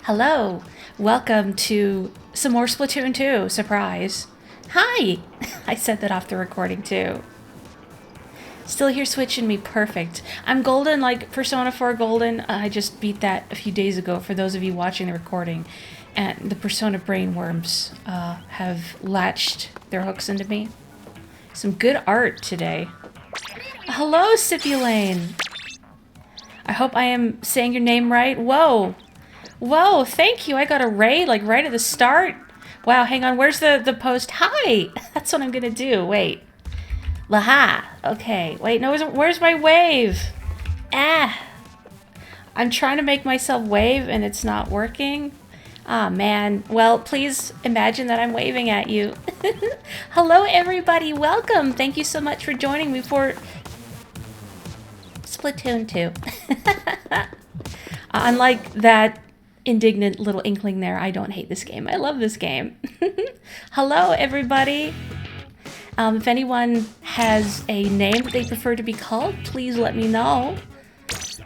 Hello, welcome to some more Splatoon 2. Surprise. Hi! I said that off the recording too. Still here switching me perfect. I'm golden like Persona 4 golden. I just beat that a few days ago for those of you watching the recording. And the Persona brainworms have latched their hooks into me. Some good art today. Hello, Sipulane. I hope I am saying your name right. Whoa. Whoa, thank you. I got a raid, like, right at the start. Wow, hang on. Where's the post? Hi! That's what I'm gonna do. Wait. Laha. Okay. Wait, no, where's my wave? Ah. I'm trying to make myself wave, and it's not working. Ah, man. Well, please imagine that I'm waving at you. Hello, everybody. Welcome. Thank you so much for joining me for Splatoon 2. Unlike that indignant little inkling there, I don't hate this game. I love this game. Hello, everybody. If anyone has a name that they prefer to be called, please let me know.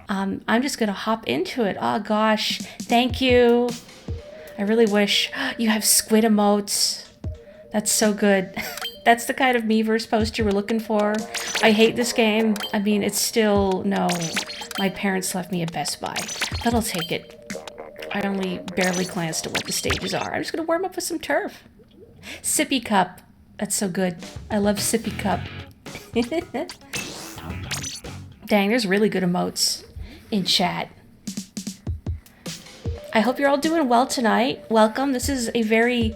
I'm just gonna hop into it. Oh gosh, thank you. I really wish you have squid emotes. That's so good. That's the kind of Miiverse post you were looking for. I hate this game. I mean, it's still, no. My parents left me at Best Buy, but I'll take it. I only barely glanced at what the stages are. I'm just gonna warm up with some turf. Sippy cup. That's so good. I love sippy cup. Dang, there's really good emotes in chat. I hope you're all doing well tonight. Welcome. This is a very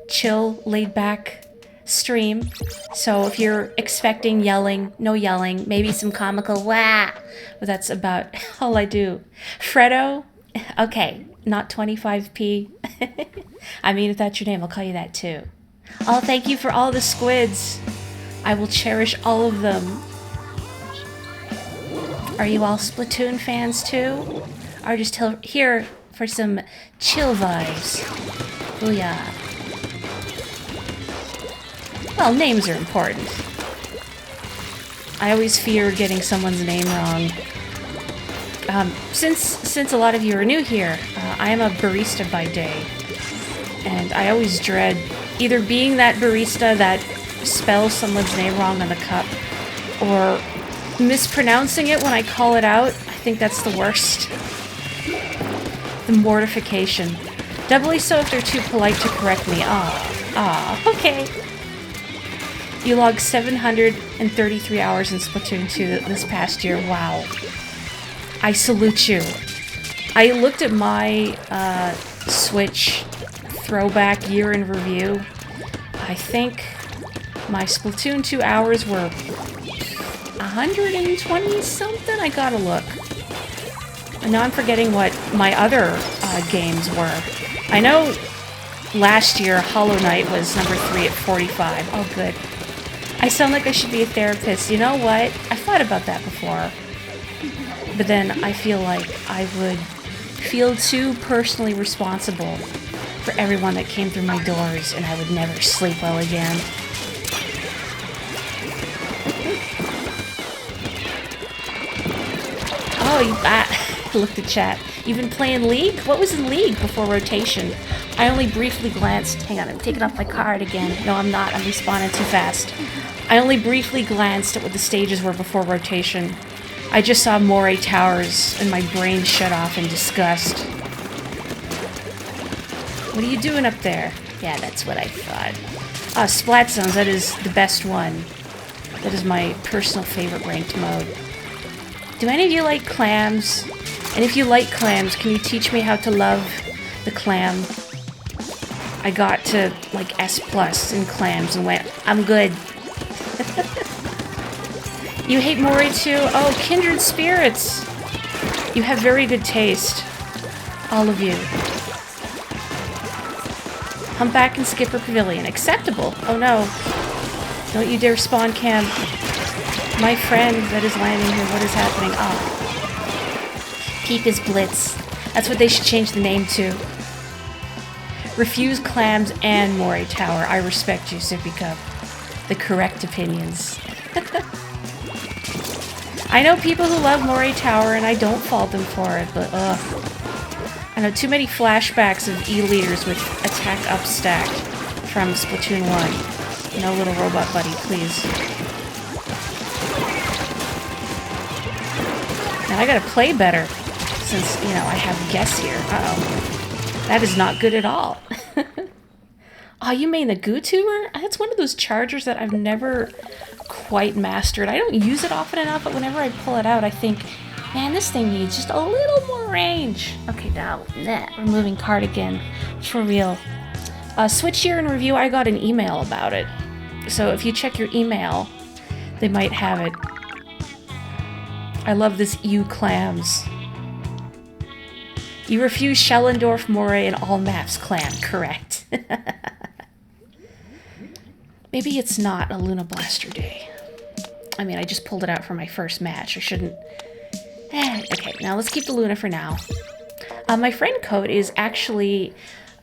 chill, laid-back stream. So if you're expecting yelling, no yelling. Maybe some comical wah. But that's about all I do. Fredo. Okay, not 25p. I mean, if that's your name, I'll call you that too. Oh, thank you for all the squids. I will cherish all of them. Are you all Splatoon fans too? Or just here for some chill vibes? Booyah. Well, names are important. I always fear getting someone's name wrong. Since a lot of you are new here, I am a barista by day. And I always dread either being that barista that spells someone's name wrong on the cup, or mispronouncing it when I call it out. I think that's the worst. The mortification. Doubly so if they're too polite to correct me. Okay. You logged 733 hours in Splatoon 2 this past year. Wow. I salute you. I looked at my Switch throwback year in review. I think my Splatoon 2 hours were 120 something. I gotta look. And now I'm forgetting what my other games were. I know last year Hollow Knight was number 3 at 45. Oh, good. I sound like I should be a therapist. You know what? I thought about that before. But then I feel like I would feel too personally responsible for everyone that came through my doors, and I would never sleep well again. Oh, looked at chat. You've been playing League? What was in League before rotation? I only briefly glanced. Hang on, I'm taking off my card again. No, I'm not. I'm respawning too fast. I only briefly glanced at what the stages were before rotation. I just saw Morri towers, and my brain shut off in disgust. What are you doing up there? Yeah, that's what I thought. Splat Zones, that is the best one. That is my personal favorite ranked mode. Do any of you like clams? And if you like clams, can you teach me how to love the clam? I got to, like, S+ in clams and went, I'm good. You hate Morri too? Oh, kindred spirits! You have very good taste. All of you. Humpback and Skipper Pavilion. Acceptable. Oh no. Don't you dare spawn camp. My friend that is landing here, what is happening? Oh. Peep is Blitz. That's what they should change the name to. Refuse clams and Morri Tower. I respect you, Sippy Cup. The correct opinions. I know people who love Morri Tower, and I don't fault them for it, but ugh. I know, too many flashbacks of E-leaders with attack up stack from Splatoon 1. No little robot buddy, please. Now I gotta play better, since, you know, I have guests here. Uh-oh. That is not good at all. Oh, you mean the Goo Tuber? That's one of those chargers that I've never quite mastered. I don't use it often enough, but whenever I pull it out, I think, man, this thing needs just a little more range. Okay, now, removing cardigan. For real. Switch year in review, I got an email about it. So if you check your email, they might have it. I love this Ew Clams. You refuse Schellendorf, Morri, and all maps clan. Correct. Maybe it's not a Luna Blaster day. I mean, I just pulled it out for my first match. I shouldn't... Okay, now let's keep the Luna for now. My friend code is actually...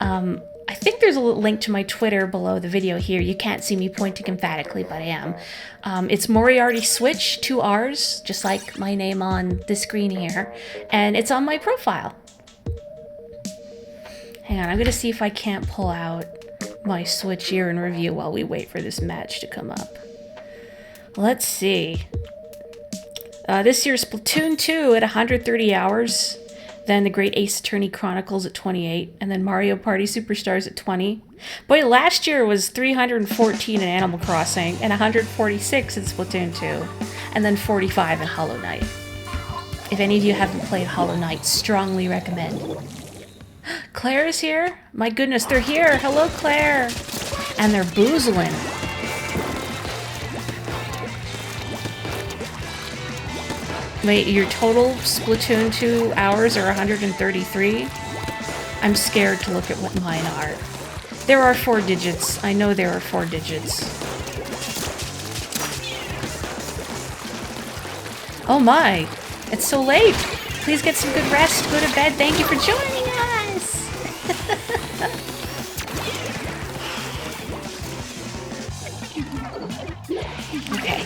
I think there's a link to my Twitter below the video here. You can't see me pointing emphatically, but I am. It's Moriarty Switch, 2 R's, just like my name on the screen here. And it's on my profile. Hang on, I'm going to see if I can't pull out my Switch year in review while we wait for this match to come up. Let's see. This year's Splatoon 2 at 130 hours. Then the Great Ace Attorney Chronicles at 28. And then Mario Party Superstars at 20. Boy, last year was 314 in Animal Crossing and 146 in Splatoon 2. And then 45 in Hollow Knight. If any of you haven't played Hollow Knight, strongly recommend. Claire is here? My goodness, they're here! Hello, Claire! And they're boozling. Wait, your total Splatoon 2 hours are 133? I'm scared to look at what mine are. There are 4 digits. I know there are 4 digits. Oh my! It's so late! Please get some good rest, go to bed. Thank you for joining us! Okay.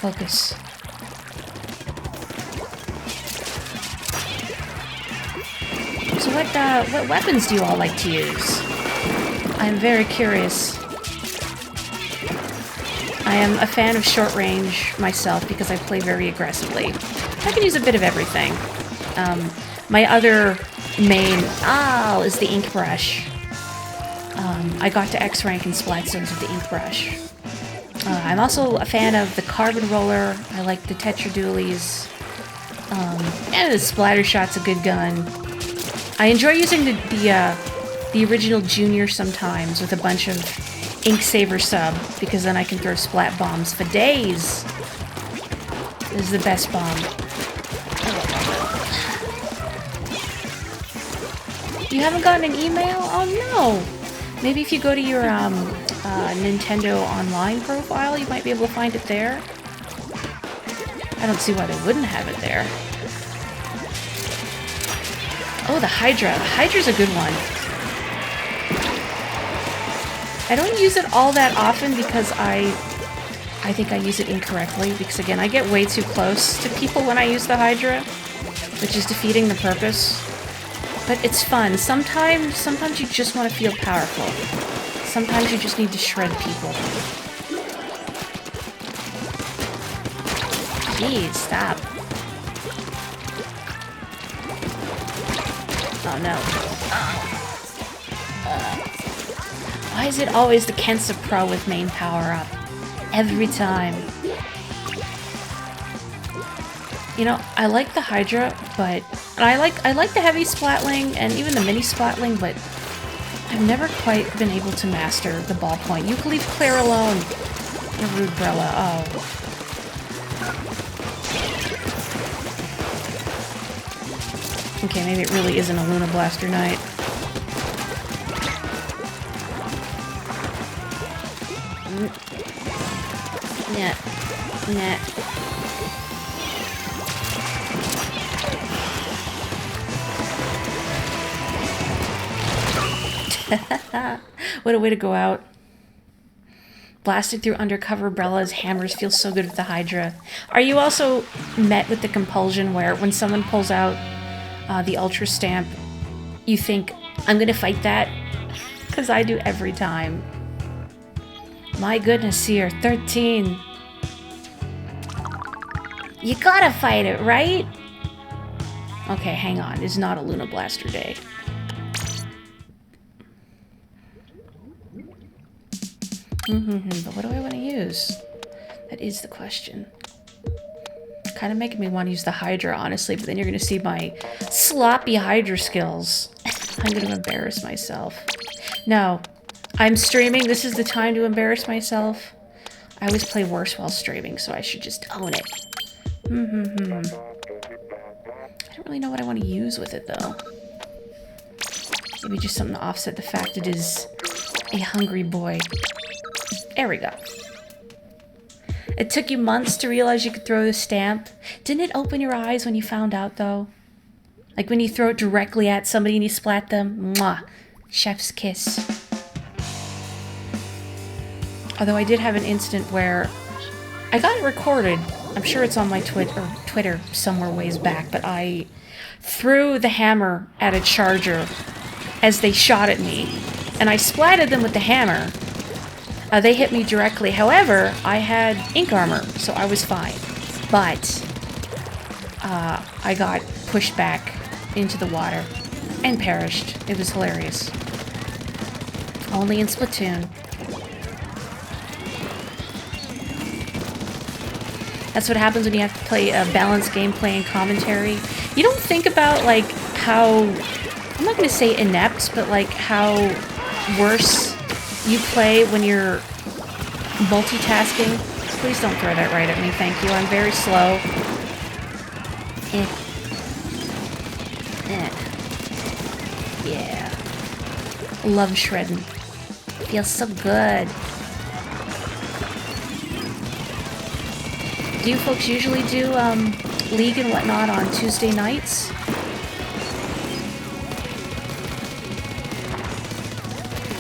Focus. So what weapons do you all like to use? I'm very curious. I am a fan of short range myself because I play very aggressively. I can use a bit of everything. My other main is the ink brush. I got to X rank in Splat Zones with the ink brush. I'm also a fan of the carbon roller. I like the Tetradualies. And the splatter shot's a good gun. I enjoy using the original Junior sometimes with a bunch of Ink Saver sub, because then I can throw splat bombs for days. This is the best bomb. You haven't gotten an email? Oh no! Maybe if you go to your Nintendo Online profile, you might be able to find it there. I don't see why they wouldn't have it there. Oh, the Hydra. The Hydra's a good one. I don't use it all that often because I think I use it incorrectly. Because again, I get way too close to people when I use the Hydra, which is defeating the purpose. But it's fun. Sometimes you just want to feel powerful. Sometimes you just need to shred people. Jeez, stop. Oh no. Why is it always the Kensa Pro with main power up? Every time. You know, I like the Hydra, but... And I like the heavy Splatling and even the mini Splatling, but I've never quite been able to master the ballpoint. You can leave Claire alone. The rude Brella. Oh. Okay, maybe it really isn't a Luna Blaster night. Nah. What a way to go out. Blasted through undercover Brella's hammers feels so good with the Hydra. Are you also met with the compulsion where when someone pulls out the Ultra Stamp, you think, I'm gonna fight that? Because I do every time. My goodness, here, 13. You gotta fight it, right? Okay, hang on. It's not a Luna Blaster day. But what do I want to use? That is the question. Kind of making me want to use the Hydra, honestly, but then you're going to see my sloppy Hydra skills. I'm going to embarrass myself. No, I'm streaming. This is the time to embarrass myself. I always play worse while streaming, so I should just own it. I don't really know what I want to use with it, though. Maybe just something to offset the fact it is a hungry boy. There we go. It took you months to realize you could throw the stamp. Didn't it open your eyes when you found out, though? Like when you throw it directly at somebody and you splat them? Mwah! Chef's kiss. Although I did have an instant where I got it recorded. I'm sure it's on my Twitter somewhere ways back, but I threw the hammer at a charger as they shot at me, and I splatted them with the hammer. They hit me directly. However, I had ink armor, so I was fine. But I got pushed back into the water and perished. It was hilarious. Only in Splatoon. That's what happens when you have to play a balanced gameplay and commentary. You don't think about, like, how... I'm not going to say inept, but, like, how worse you play when you're multitasking. Please don't throw that right at me, thank you. I'm very slow. Yeah. Love shredding. Feels so good. Do you folks usually do League and whatnot on Tuesday nights?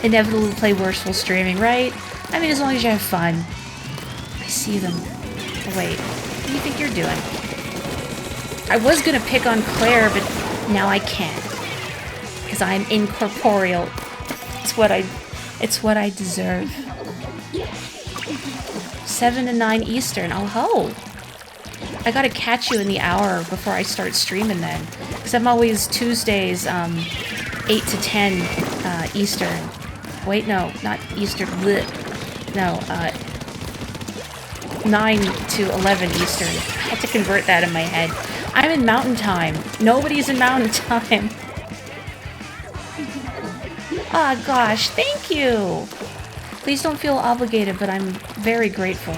Inevitably play worse while streaming, right? I mean, as long as you have fun. I see them. Oh, wait, what do you think you're doing? I was gonna pick on Claire, but now I can't. Because I'm incorporeal. It's what I deserve. 7 to 9 Eastern. Oh ho! I gotta catch you in the hour before I start streaming then. Because I'm always Tuesdays, 8 to 10 Eastern. Wait, no, not Eastern. Blech. No, 9 to 11 Eastern. I had to convert that in my head. I'm in Mountain Time. Nobody's in Mountain Time. Ah, oh, gosh, thank you! Please don't feel obligated, but I'm very grateful.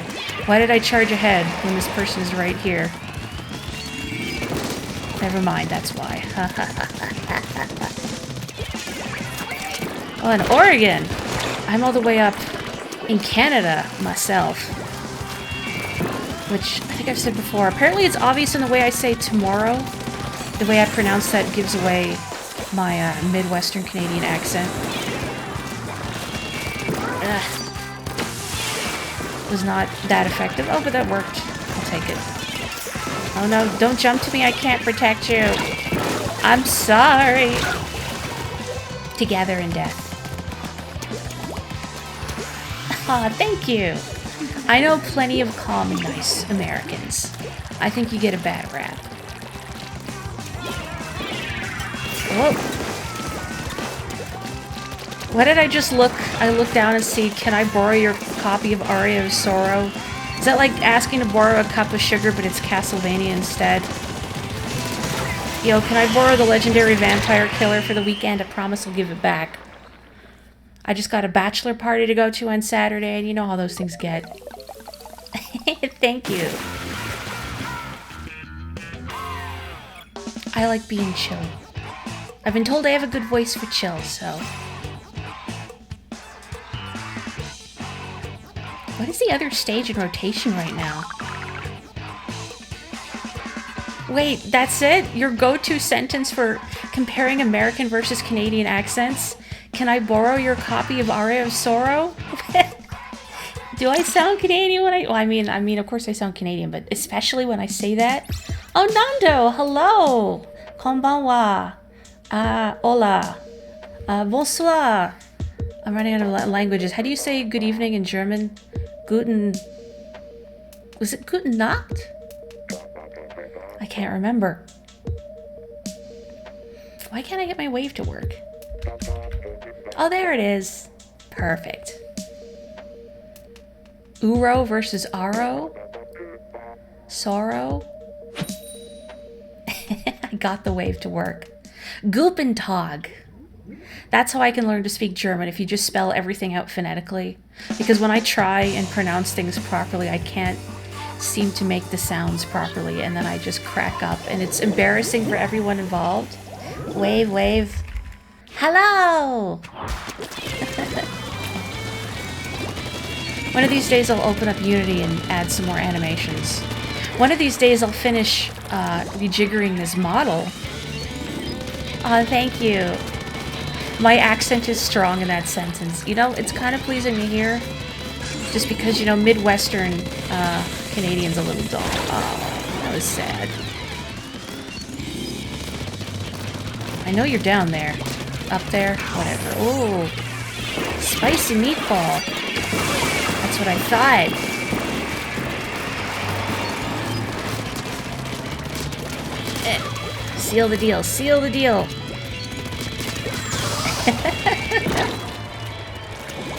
Why did I charge ahead when this person is right here? Never mind, that's why. Oh, in Oregon! I'm all the way up in Canada myself. Which I think I've said before. Apparently it's obvious in the way I say tomorrow. The way I pronounce that gives away my Midwestern Canadian accent. Was not that effective. Oh, but that worked. I'll take it. Oh no, don't jump to me. I can't protect you. I'm sorry. Together in death. Ah, thank you. I know plenty of calm and nice Americans. I think you get a bad rap. Whoa. What did I just look? I looked down and see, can I borrow your copy of Aria of Sorrow? Is that like asking to borrow a cup of sugar, but it's Castlevania instead? Yo, can I borrow the legendary vampire killer for the weekend? I promise I'll give it back. I just got a bachelor party to go to on Saturday, and you know how those things get. Thank you. I like being chill. I've been told I have a good voice for chill, so... What is the other stage in rotation right now? Wait, that's it? Your go-to sentence for comparing American versus Canadian accents? Can I borrow your copy of Aria of Sorrow? Do I sound Canadian when I mean, of course I sound Canadian, but especially when I say that. Oh, Nando, hello. Konbanwa. Hola. Bonsoir. I'm running out of languages. How do you say good evening in German? Guten... Was it Guten Nacht? I can't remember. Why can't I get my wave to work? Oh, there it is. Perfect. Uro versus Aro? Sorrow? I got the wave to work. Guten Tag. That's how I can learn to speak German, if you just spell everything out phonetically. Because when I try and pronounce things properly, I can't seem to make the sounds properly, and then I just crack up, and it's embarrassing for everyone involved. Wave, wave. Hello! One of these days I'll open up Unity and add some more animations. One of these days I'll finish rejiggering this model. Oh, thank you. My accent is strong in that sentence. You know, it's kind of pleasing to hear. Just because, you know, Midwestern Canadian's a little dull. Oh, that was sad. I know you're down there. Up there. Whatever. Oh, spicy meatball. That's what I thought. Seal the deal. Seal the deal.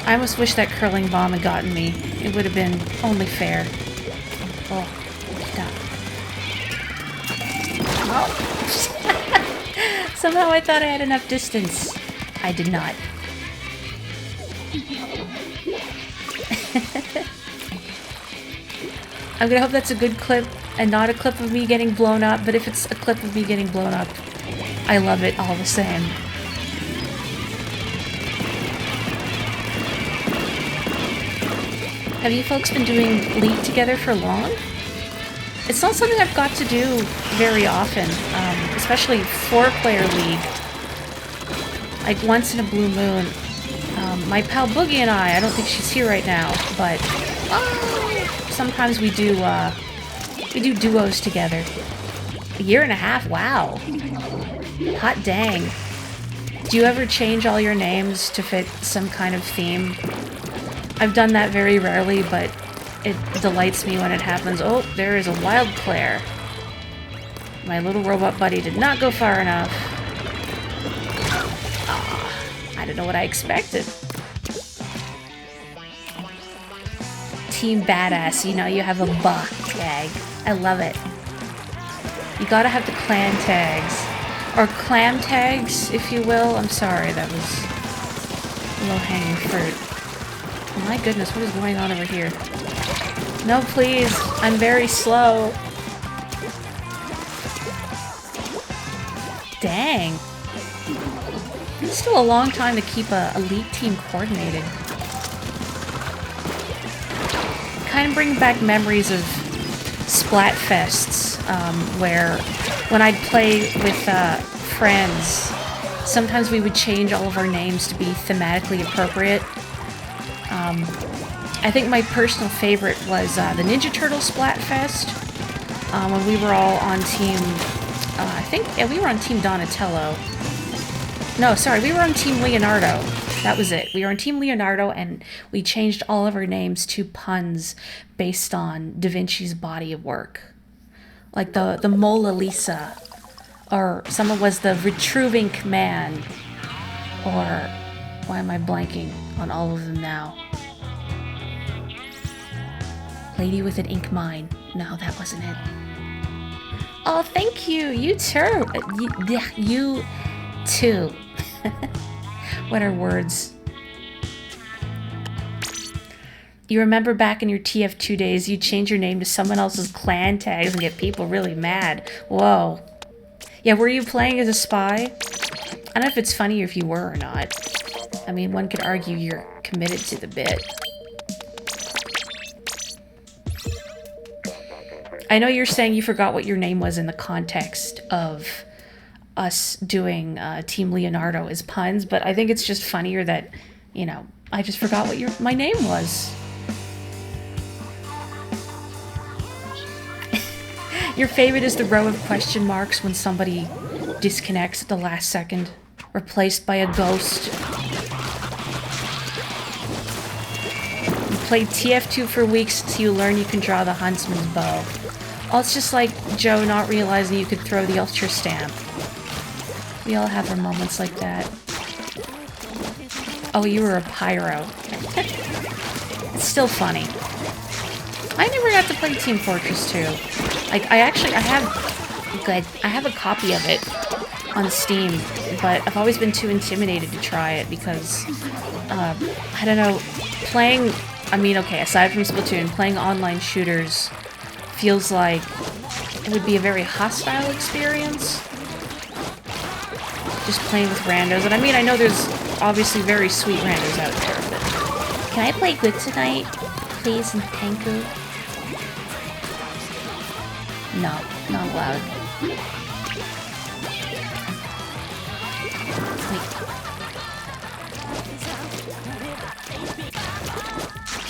I almost wish that curling bomb had gotten me. It would have been only fair. Oh, stop. Oh. Somehow I thought I had enough distance. I did not. I'm gonna hope that's a good clip and not a clip of me getting blown up, but if it's a clip of me getting blown up, I love it all the same. Have you folks been doing League together for long? It's not something I've got to do very often, especially 4-player League. Like once in a blue moon. My pal Boogie and I don't think she's here right now, but sometimes we do duos together. A year and a half, wow. Hot dang. Do you ever change all your names to fit some kind of theme? I've done that very rarely, but it delights me when it happens. Oh, there is a wild Claire. My little robot buddy did not go far enough. I don't know what I expected. Team Badass, you know, you have a buck tag. I love it. You gotta have the clan tags. Or clam tags, if you will. I'm sorry, that was low-hanging fruit. Oh my goodness, what is going on over here? No, please. I'm very slow. Dang. It's still a long time to keep a elite team coordinated. Kind of bring back memories of Splatfests, where when I'd play with friends, sometimes we would change all of our names to be thematically appropriate. I think my personal favorite was the Ninja Turtle Splatfest, when we were all on team, we were on Team Donatello. No, sorry, we were on Team Leonardo. That was it. We were on Team Leonardo, and we changed all of our names to puns based on Da Vinci's body of work. Like the Mona Lisa, or someone was the Retruving Man, or why am I blanking on all of them now? Lady with an ink mine. No, that wasn't it. Oh, thank you. You too. You too. What are words? You remember back in your TF2 days, you'd change your name to someone else's clan tags and get people really mad. Whoa. Yeah, were you playing as a spy? I don't know if it's funny if you were or not. I mean, one could argue you're committed to the bit. I know you're saying you forgot what your name was in the context of us doing Team Leonardo as puns, but I think it's just funnier that, you know, I just forgot what my name was. Your favorite is the row of question marks when somebody disconnects at the last second, replaced by a ghost. You played TF2 for weeks until you learn you can draw the huntsman's bow. Oh, it's just like Joe not realizing you could throw the ultra stamp. We all have our moments like that. Oh, you were a pyro. It's still funny. I never got to play Team Fortress 2. Like, I have a copy of it on Steam, but I've always been too intimidated to try it because, I don't know, playing, I mean, okay, aside from Splatoon, playing online shooters feels like it would be a very hostile experience. Just playing with randos, and I mean, I know there's obviously very sweet randos out there, but... Can I play good tonight, please, and thank you? No, not allowed. Wait.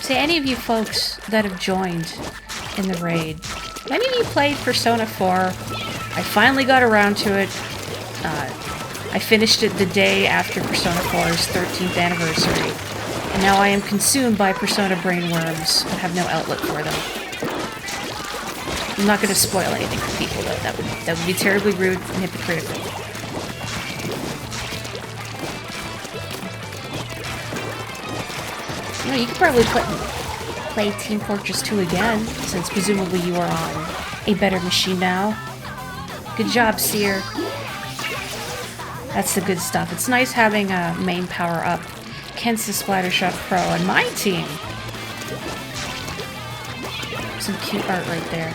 Say, any of you folks that have joined in the raid, many of you played Persona 4. I finally got around to it. I finished it the day after Persona 4's 13th anniversary, and now I am consumed by Persona brainworms but have no outlet for them. I'm not going to spoil anything for people, though. That would be terribly rude and hypocritical. You know, you could probably play Team Fortress 2 again, since presumably you are on a better machine now. Good job, Seer. That's the good stuff. It's nice having a main power-up. Kent's the Splattershot Pro on my team. Some cute art right there.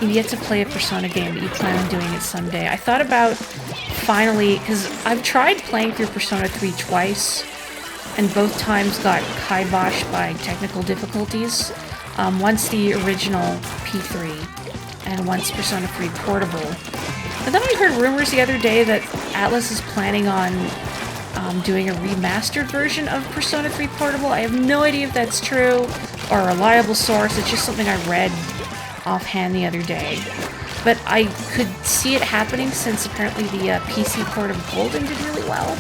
You've yet to play a Persona game, but you plan on doing it someday. I thought about finally, because I've tried playing through Persona 3 twice, and both times got kiboshed by technical difficulties. Once the original P3, and once Persona 3 Portable. But then I heard rumors the other day that Atlas is planning on doing a remastered version of Persona 3 Portable. I have no idea if that's true or a reliable source. It's just something I read offhand the other day. But I could see it happening since apparently the PC port of Golden did really well.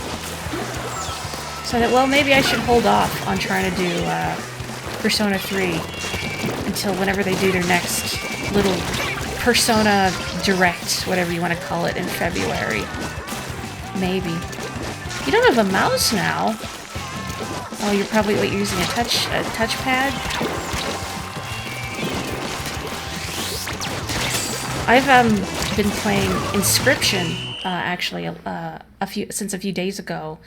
So I thought, well, maybe I should hold off on trying to do Persona 3 until whenever they do their next little Persona Direct, whatever you want to call it, in February. Maybe. You don't have a mouse now. Oh, you're probably you're using a touchpad? I've been playing Inscription actually since a few days ago,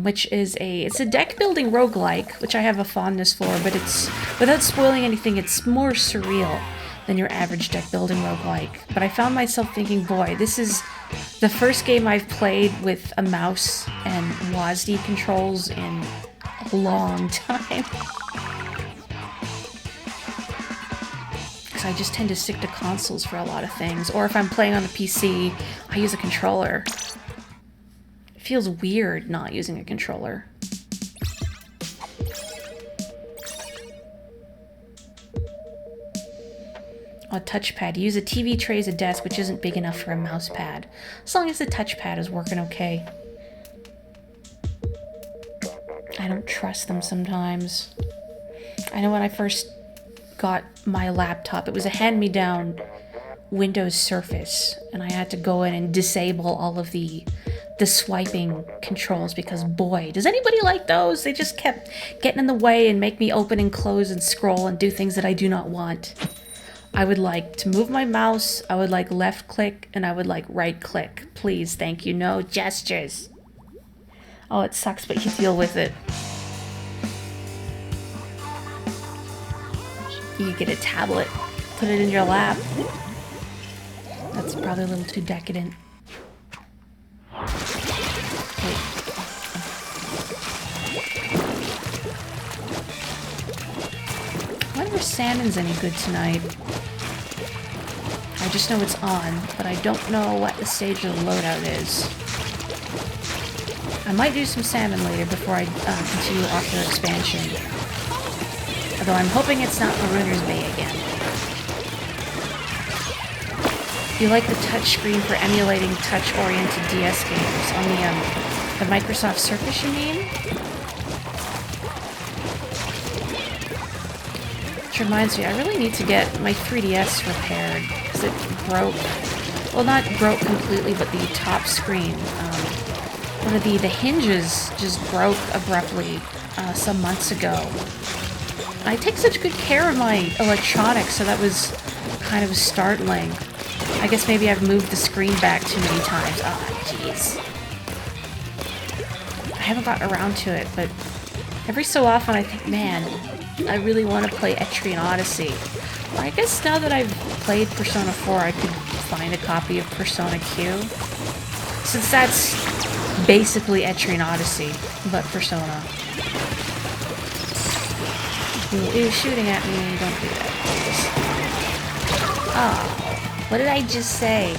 which is it's a deck building roguelike, which I have a fondness for, but it's, without spoiling anything, it's more surreal than your average deck building roguelike. But I found myself thinking, boy, this is the first game I've played with a mouse and WASD controls in a long time. Because I just tend to stick to consoles for a lot of things. Or if I'm playing on the PC, I use a controller. It feels weird not using a controller. A touchpad. Use a TV tray as a desk, which isn't big enough for a mouse pad. As long as the touchpad is working okay. I don't trust them sometimes. I know when I first got my laptop, it was a hand-me-down Windows Surface, and I had to go in and disable all of the swiping controls because, boy, does anybody like those? They just kept getting in the way and make me open and close and scroll and do things that I do not want. I would like to move my mouse, I would like left click, and I would like right click. Please, thank you, no gestures. Oh, it sucks, but you deal with it. You get a tablet, put it in your lap. That's probably a little too decadent. Wait. I wonder if salmon's any good tonight. I just know it's on, but I don't know what the stage of the loadout is. I might do some salmon later before I continue off their expansion. Although I'm hoping it's not Marooners Bay again. You like the touch screen for emulating touch-oriented DS games on the Microsoft Surface, you mean? Which reminds me, I really need to get my 3DS repaired, because it broke. Well, not broke completely, but the top screen. One of the hinges just broke abruptly some months ago. I take such good care of my electronics, so that was kind of startling. I guess maybe I've moved the screen back too many times. Ah, jeez. I haven't gotten around to it, but every so often I think, man, I really want to play Etrian Odyssey. Or I guess now that I've played Persona 4, I could find a copy of Persona Q. Since that's basically Etrian Odyssey, but Persona. You're shooting at me, don't do that, please. Oh, what did I just say?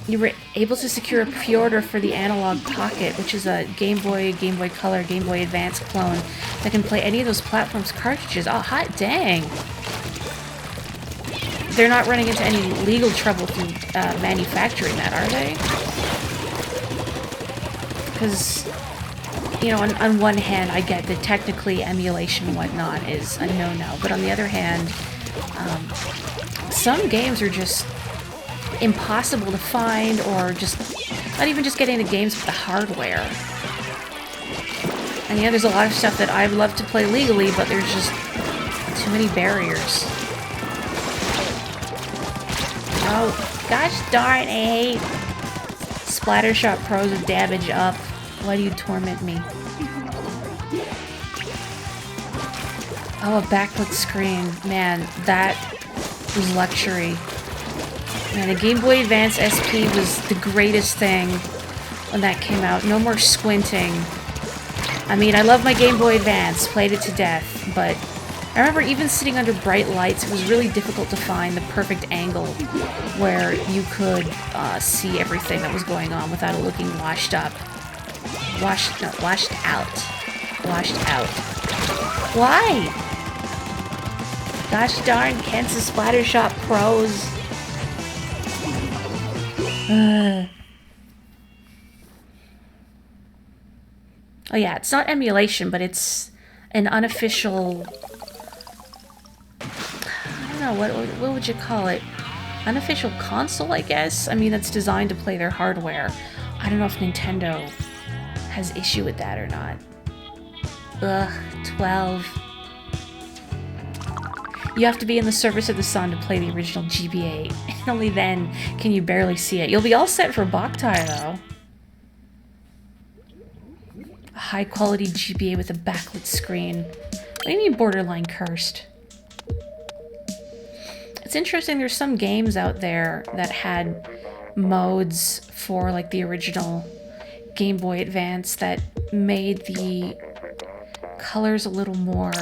You were able to secure a pre-order for the Analog Pocket, which is a Game Boy, Game Boy Color, Game Boy Advance clone that can play any of those platforms' cartridges. Oh, hot dang! They're not running into any legal trouble through manufacturing that, are they? Because, you know, on one hand, I get that technically emulation and whatnot is a no-no, but on the other hand, some games are just impossible to find, or just not even just getting the games with the hardware. And yeah, there's a lot of stuff that I'd love to play legally, but there's just too many barriers. Oh, gosh darn, I hate Splattershot Pros with damage up. Why do you torment me? Oh, a backlit screen. Man, that was luxury. Man, the Game Boy Advance SP was the greatest thing when that came out. No more squinting. I mean, I love my Game Boy Advance, played it to death, but I remember even sitting under bright lights, it was really difficult to find the perfect angle where you could see everything that was going on without it looking washed up. Washed out. Washed out. Why? Gosh darn, Kansas Splattershot Pros. Oh yeah, it's not emulation, but it's an unofficial... I don't know, what would you call it? Unofficial console, I guess? I mean, that's designed to play their hardware. I don't know if Nintendo has issue with that or not. Ugh, 12. You have to be in the service of the sun to play the original GBA, and only then can you barely see it. You'll be all set for Boktai, though. A high-quality GBA with a backlit screen. What do you mean borderline cursed? It's interesting, there's some games out there that had modes for, like, the original Game Boy Advance that made the colors a little more,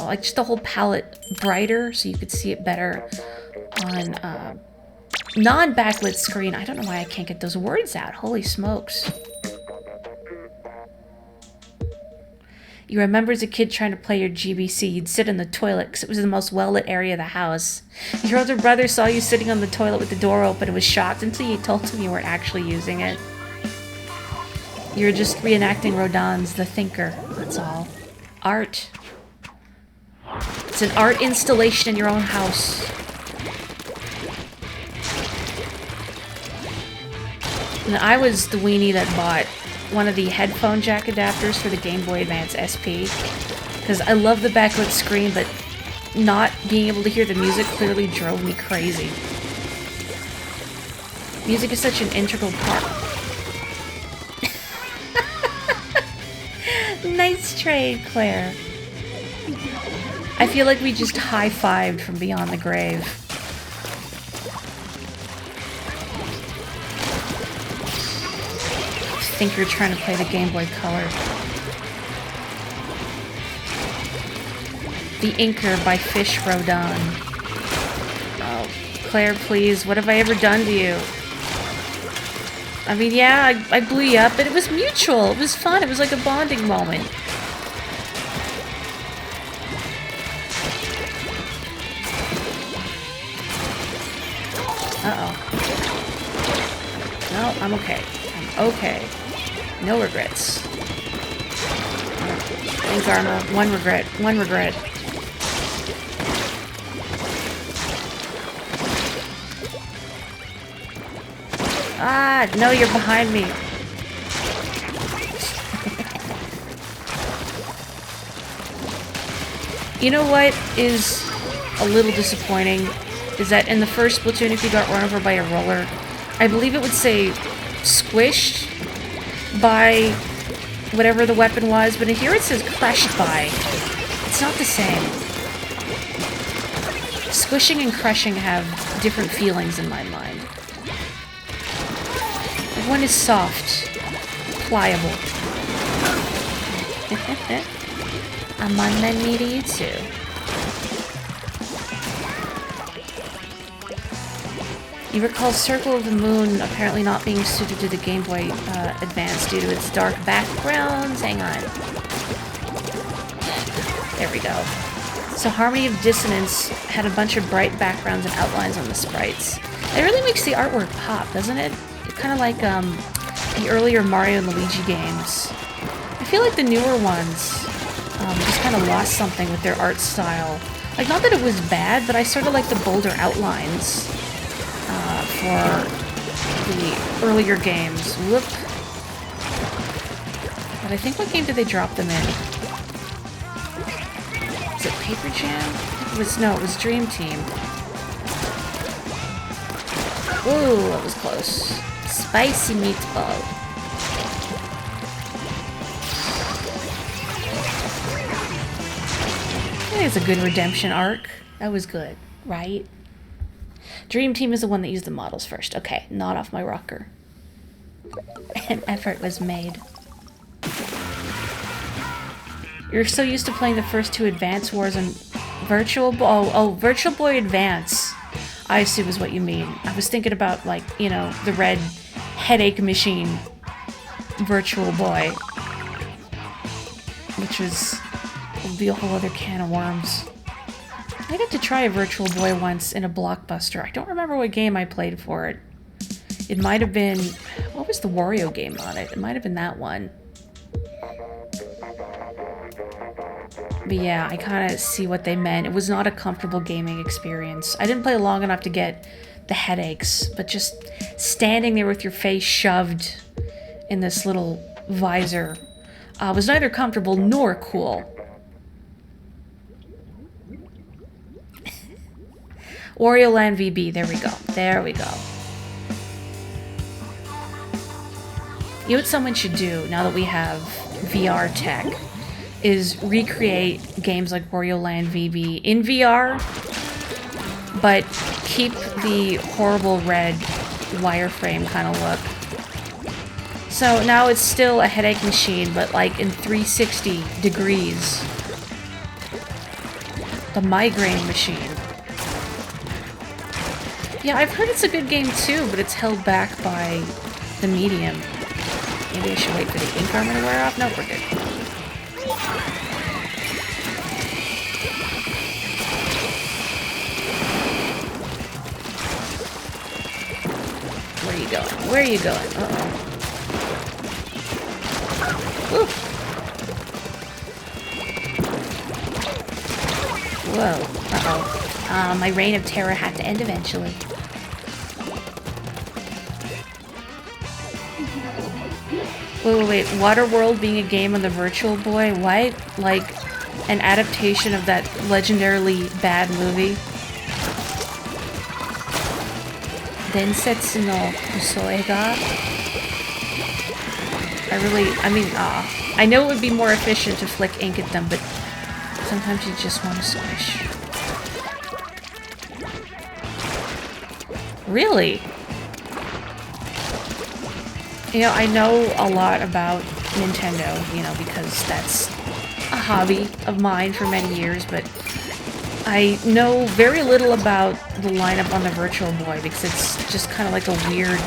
like just the whole palette brighter, so you could see it better on non-backlit screen. I don't know why I can't get those words out. Holy smokes. You remember as a kid trying to play your GBC, you'd sit in the toilet because it was the most well-lit area of the house. Your older brother saw you sitting on the toilet with the door open and was shocked until you told him you weren't actually using it. You were just reenacting Rodin's The Thinker, that's all. Art. It's an art installation in your own house. And I was the weenie that bought one of the headphone jack adapters for the Game Boy Advance SP. Because I love the backlit screen, but not being able to hear the music clearly drove me crazy. Music is such an integral part. Nice trade, Claire. I feel like we just high-fived from beyond the grave. I think you're trying to play the Game Boy Color. The Inker by Fish Rodin. Oh, Claire, please, what have I ever done to you? I mean, yeah, I blew you up, but it was mutual. It was fun. It was like a bonding moment. Uh-oh. No, I'm okay. I'm okay. No regrets. Thanks, Arma. One regret. One regret. Ah, no, you're behind me. You know what is a little disappointing? Is that in the first Splatoon, if you got run over by a roller, I believe it would say squished by whatever the weapon was, but here it says crushed by. It's not the same. Squishing and crushing have different feelings in my mind. One is soft, pliable. I'm on my knee to you too. You recall Circle of the Moon apparently not being suited to the Game Boy Advance due to its dark backgrounds. Hang on. There we go. So Harmony of Dissonance had a bunch of bright backgrounds and outlines on the sprites. It really makes the artwork pop, doesn't it? It's kind of like the earlier Mario and Luigi games. I feel like the newer ones just kind of lost something with their art style. Like, not that it was bad, but I sort of like the bolder outlines for the earlier games. Whoop. But I think, what game did they drop them in? Is it Paper Jam? No, it was Dream Team. Ooh, that was close. Spicy meatball. I think it's a good redemption arc. That was good, right? Dream Team is the one that used the models first. Okay, not off my rocker. An effort was made. You're so used to playing the first two Advance Wars on Virtual Boy. Oh, Virtual Boy Advance, I assume is what you mean. I was thinking about, like, you know, the red headache machine Virtual Boy, which will be a whole other can of worms. I got to try a Virtual Boy once in a Blockbuster. I don't remember what game I played for it. It might have been... What was the Wario game on it? It might have been that one. But yeah, I kind of see what they meant. It was not a comfortable gaming experience. I didn't play long enough to get the headaches, but just standing there with your face shoved in this little visor was neither comfortable nor cool. Wario Land VB, there we go. There we go. You know what someone should do, now that we have VR tech, is recreate games like Wario Land VB in VR, but keep the horrible red wireframe kind of look. So now it's still a headache machine, but like in 360 degrees. The migraine machine. Yeah, I've heard it's a good game too, but it's held back by the medium. Maybe I should wait for the ink armor to wear off? Nope, we're good. Where are you going? Where are you going? Uh-oh. Woo! Whoa. Uh-oh. My reign of terror had to end eventually. Wait. Waterworld being a game on the Virtual Boy? What? Like, an adaptation of that legendarily bad movie? Densetsu no Usoe ga? I know it would be more efficient to flick ink at them, but sometimes you just want to squish. Really? You know, I know a lot about Nintendo, you know, because that's a hobby of mine for many years, but I know very little about the lineup on the Virtual Boy because it's just kind of like a weird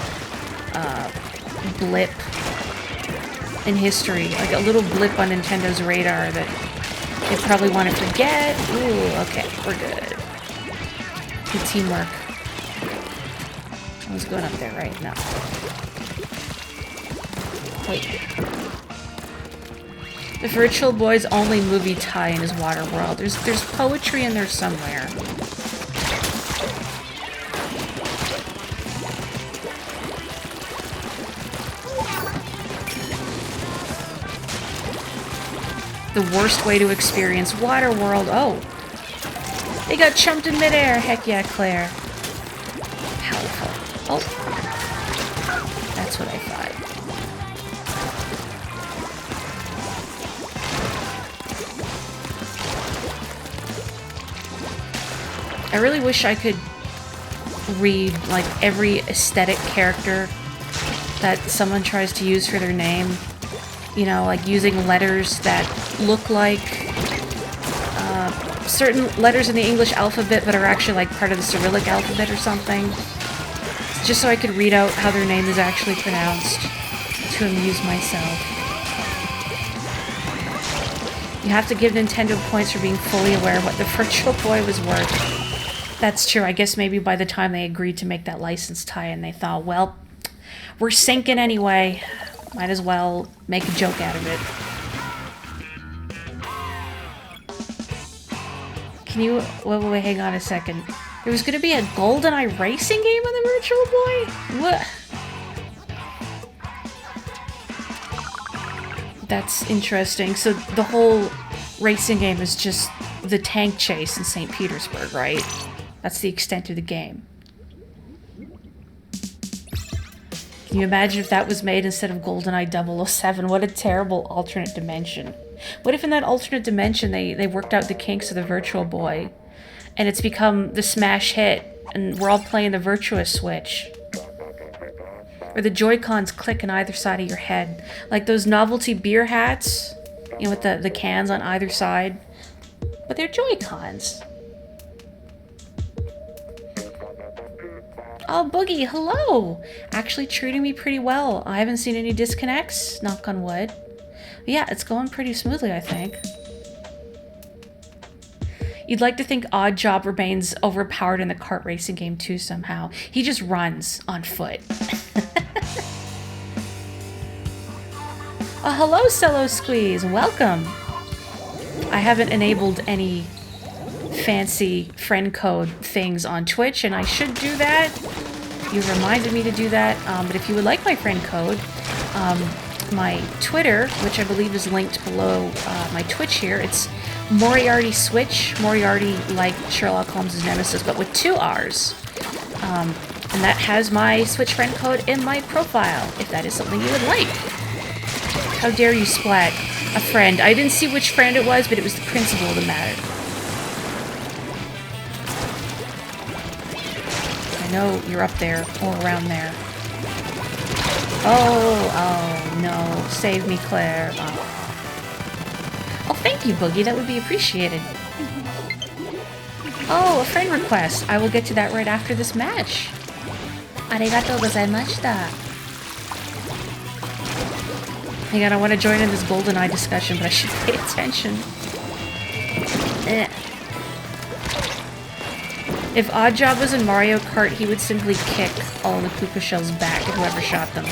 blip in history, like a little blip on Nintendo's radar that they probably want to forget. Ooh, okay, we're good. Good teamwork. I was going up there right now. Wait. The Virtual Boy's only movie tie-in is Waterworld. There's poetry in there somewhere. The worst way to experience Waterworld. Oh. They got chumped in midair. Heck yeah, Claire. Powerful. Oh. That's what I thought. I really wish I could read, like, every aesthetic character that someone tries to use for their name. You know, like using letters that look like certain letters in the English alphabet but are actually like part of the Cyrillic alphabet or something. Just so I could read out how their name is actually pronounced to amuse myself. You have to give Nintendo points for being fully aware of what the Virtual Boy was worth. That's true. I guess maybe by the time they agreed to make that license tie-in, they thought, well, we're sinking anyway. Might as well make a joke out of it. Can you... Wait, hang on a second. There was going to be a GoldenEye racing game on the Virtual Boy? What? That's interesting. So the whole racing game is just the tank chase in St. Petersburg, right? That's the extent of the game. Can you imagine if that was made instead of GoldenEye 007? What a terrible alternate dimension. What if in that alternate dimension they worked out the kinks of the Virtual Boy and it's become the smash hit and we're all playing the Virtua Switch? Or the Joy-Cons click on either side of your head. Like those novelty beer hats, you know, with the cans on either side. But they're Joy-Cons. Oh, Boogie, hello! Actually treating me pretty well. I haven't seen any disconnects, knock on wood. But yeah, it's going pretty smoothly, I think. You'd like to think Odd Job remains overpowered in the kart racing game too somehow. He just runs on foot. Oh, hello, Cello Squeeze. Welcome. I haven't enabled any fancy friend code things on Twitch, and I should do that. You reminded me to do that. But if you would like my friend code, my Twitter, which I believe is linked below my Twitch here, it's Moriarty Switch. Moriarty like Sherlock Holmes' nemesis, but with 2 R's. And that has my Switch friend code in my profile, if that is something you would like. How dare you splat a friend. I didn't see which friend it was, but it was the principle of the matter. I know you're up there, or around there. Oh, no. Save me, Claire. Oh, thank you, Boogie. That would be appreciated. Oh, a friend request. I will get to that right after this match. Arigatou gozaimashita. Hang on, I want to join in this GoldenEye discussion, but I should pay attention. If Oddjob was in Mario Kart, he would simply kick all the Koopa shells back at whoever shot them.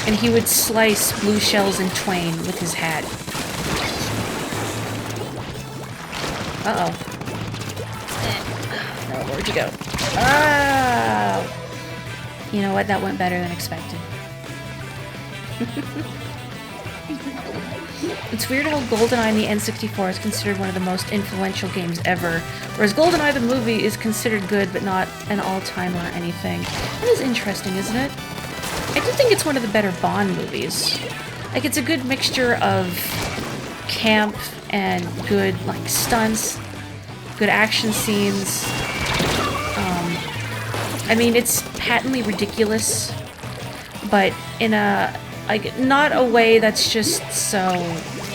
And he would slice blue shells in twain with his hat. Uh-oh. No, where'd you go? Ah! You know what? That went better than expected. It's weird how GoldenEye in the N64 is considered one of the most influential games ever, whereas GoldenEye the movie is considered good but not an all-timer or anything. That is interesting, isn't it? I do think it's one of the better Bond movies. Like, it's a good mixture of camp and good, like, stunts, good action scenes. I mean, it's patently ridiculous, but in a, like, not a way that's just so,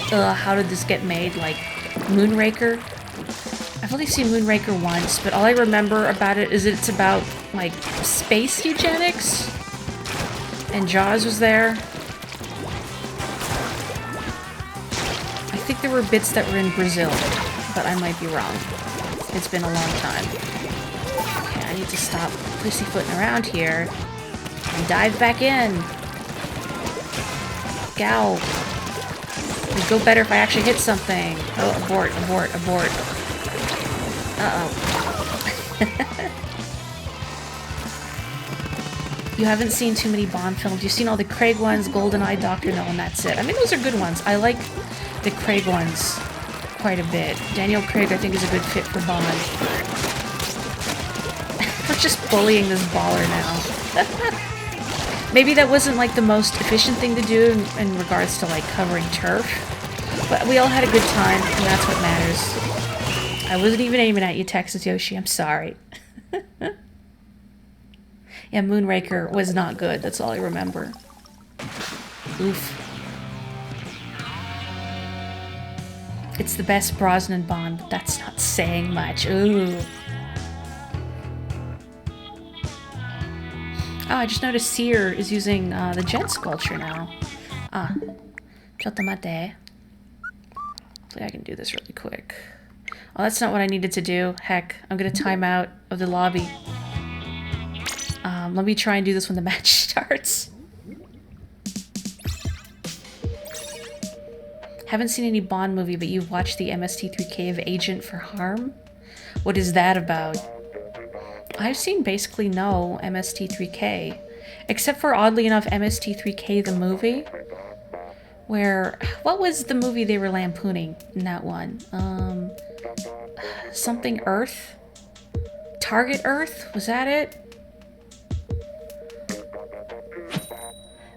how did this get made? Like, Moonraker? I've only seen Moonraker once, but all I remember about it is it's about, like, space eugenics, and Jaws was there. I think there were bits that were in Brazil, but I might be wrong. It's been a long time. Okay, I need to stop pussyfooting around here and dive back in. Gow. It'd go better if I actually hit something. Oh, abort, abort, abort. Uh-oh. You haven't seen too many Bond films. You've seen all the Craig ones, GoldenEye, Dr. No, and that's it. I mean, those are good ones. I like the Craig ones quite a bit. Daniel Craig, I think, is a good fit for Bond. I'm just bullying this baller now. Maybe that wasn't, like, the most efficient thing to do in regards to, like, covering turf. But we all had a good time, and that's what matters. I wasn't even aiming at you, Texas Yoshi. I'm sorry. Yeah, Moonraker was not good. That's all I remember. Oof. It's the best Brosnan Bond, but that's not saying much. Ooh. Oh, I just noticed Seer is using the Jet Sculpture now. Ah. Chotomate. Hopefully I can do this really quick. Oh, that's not what I needed to do. Heck, I'm gonna time out of the lobby. Let me try and do this when the match starts. Haven't seen any Bond movie, but you've watched the MST3K of Agent for Harm? What is that about? I've seen basically no MST3K. Except for, oddly enough, MST3K the movie. Where... What was the movie they were lampooning in that one? Something Earth? Target Earth? Was that it?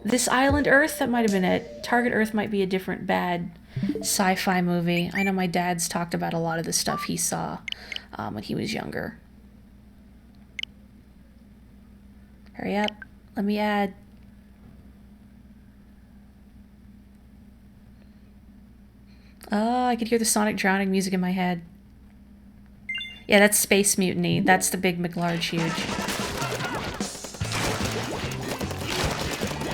This Island Earth? That might have been it. Target Earth might be a different bad sci-fi movie. I know my dad's talked about a lot of the stuff he saw when he was younger. Hurry up. Let me add. Oh, I could hear the Sonic drowning music in my head. Yeah, that's Space Mutiny. That's the big McLarge huge.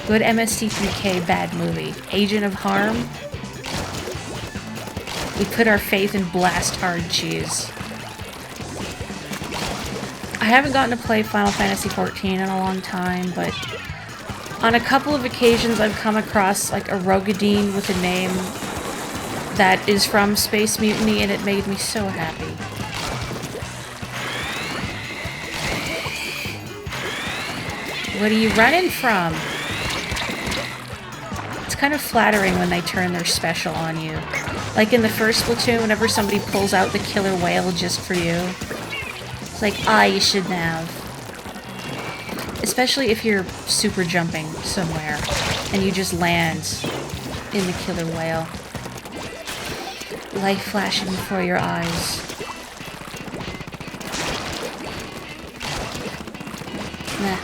Good MST3K bad movie. Agent of Harm. We put our faith in Blast Hard Cheese. I haven't gotten to play Final Fantasy XIV in a long time, but on a couple of occasions I've come across like a Rogadine with a name that is from Space Mutiny, and it made me so happy. What are you running from? It's kind of flattering when they turn their special on you. Like in the first Splatoon, whenever somebody pulls out the killer whale just for you. It's like, ah, you shouldn't have. Especially if you're super jumping somewhere and you just land in the killer whale. Light flashing before your eyes. Nah.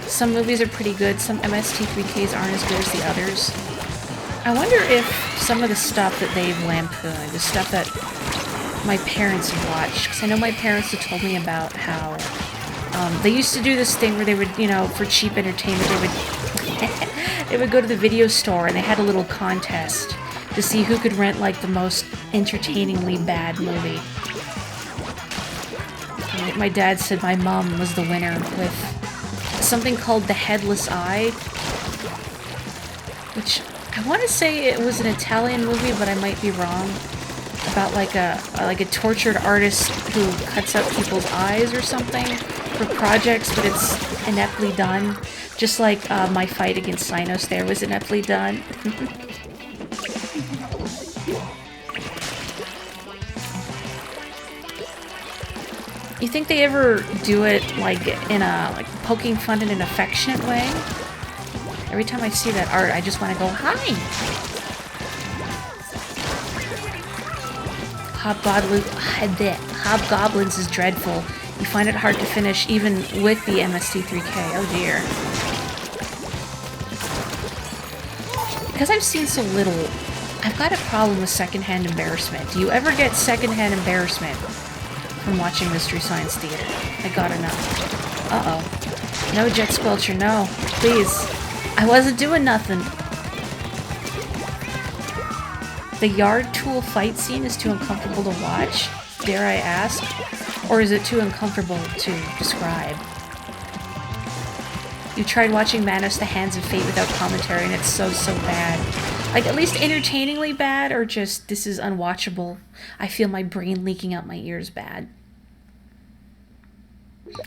Some movies are pretty good, some MST3Ks aren't as good as the others. I wonder if some of the stuff that they've lampooned, the stuff that my parents have watched, because I know my parents have told me about how they used to do this thing where they would, you know, for cheap entertainment, they would go to the video store and they had a little contest to see who could rent like the most entertainingly bad movie. And my dad said my mom was the winner with something called The Headless Eye, which I want to say it was an Italian movie, but I might be wrong. About like a tortured artist who cuts out people's eyes or something for projects, but it's ineptly done. Just like my fight against Sinos there was ineptly done. You think they ever do it like in a poking fun in an affectionate way? Every time I see that art, I just want to go, hi! Hobgoblins is dreadful. You find it hard to finish even with the MST3K. Oh dear. Because I've seen so little, I've got a problem with secondhand embarrassment. Do you ever get secondhand embarrassment from watching Mystery Science Theater? I gotta know. Uh-oh. No, Jet Squelcher, no. Please. I wasn't doing nothing. The yard tool fight scene is too uncomfortable to watch, dare I ask? Or is it too uncomfortable to describe? You tried watching Manos the Hands of Fate without commentary and it's so bad. Like, at least entertainingly bad, or just, this is unwatchable. I feel my brain leaking out my ears bad.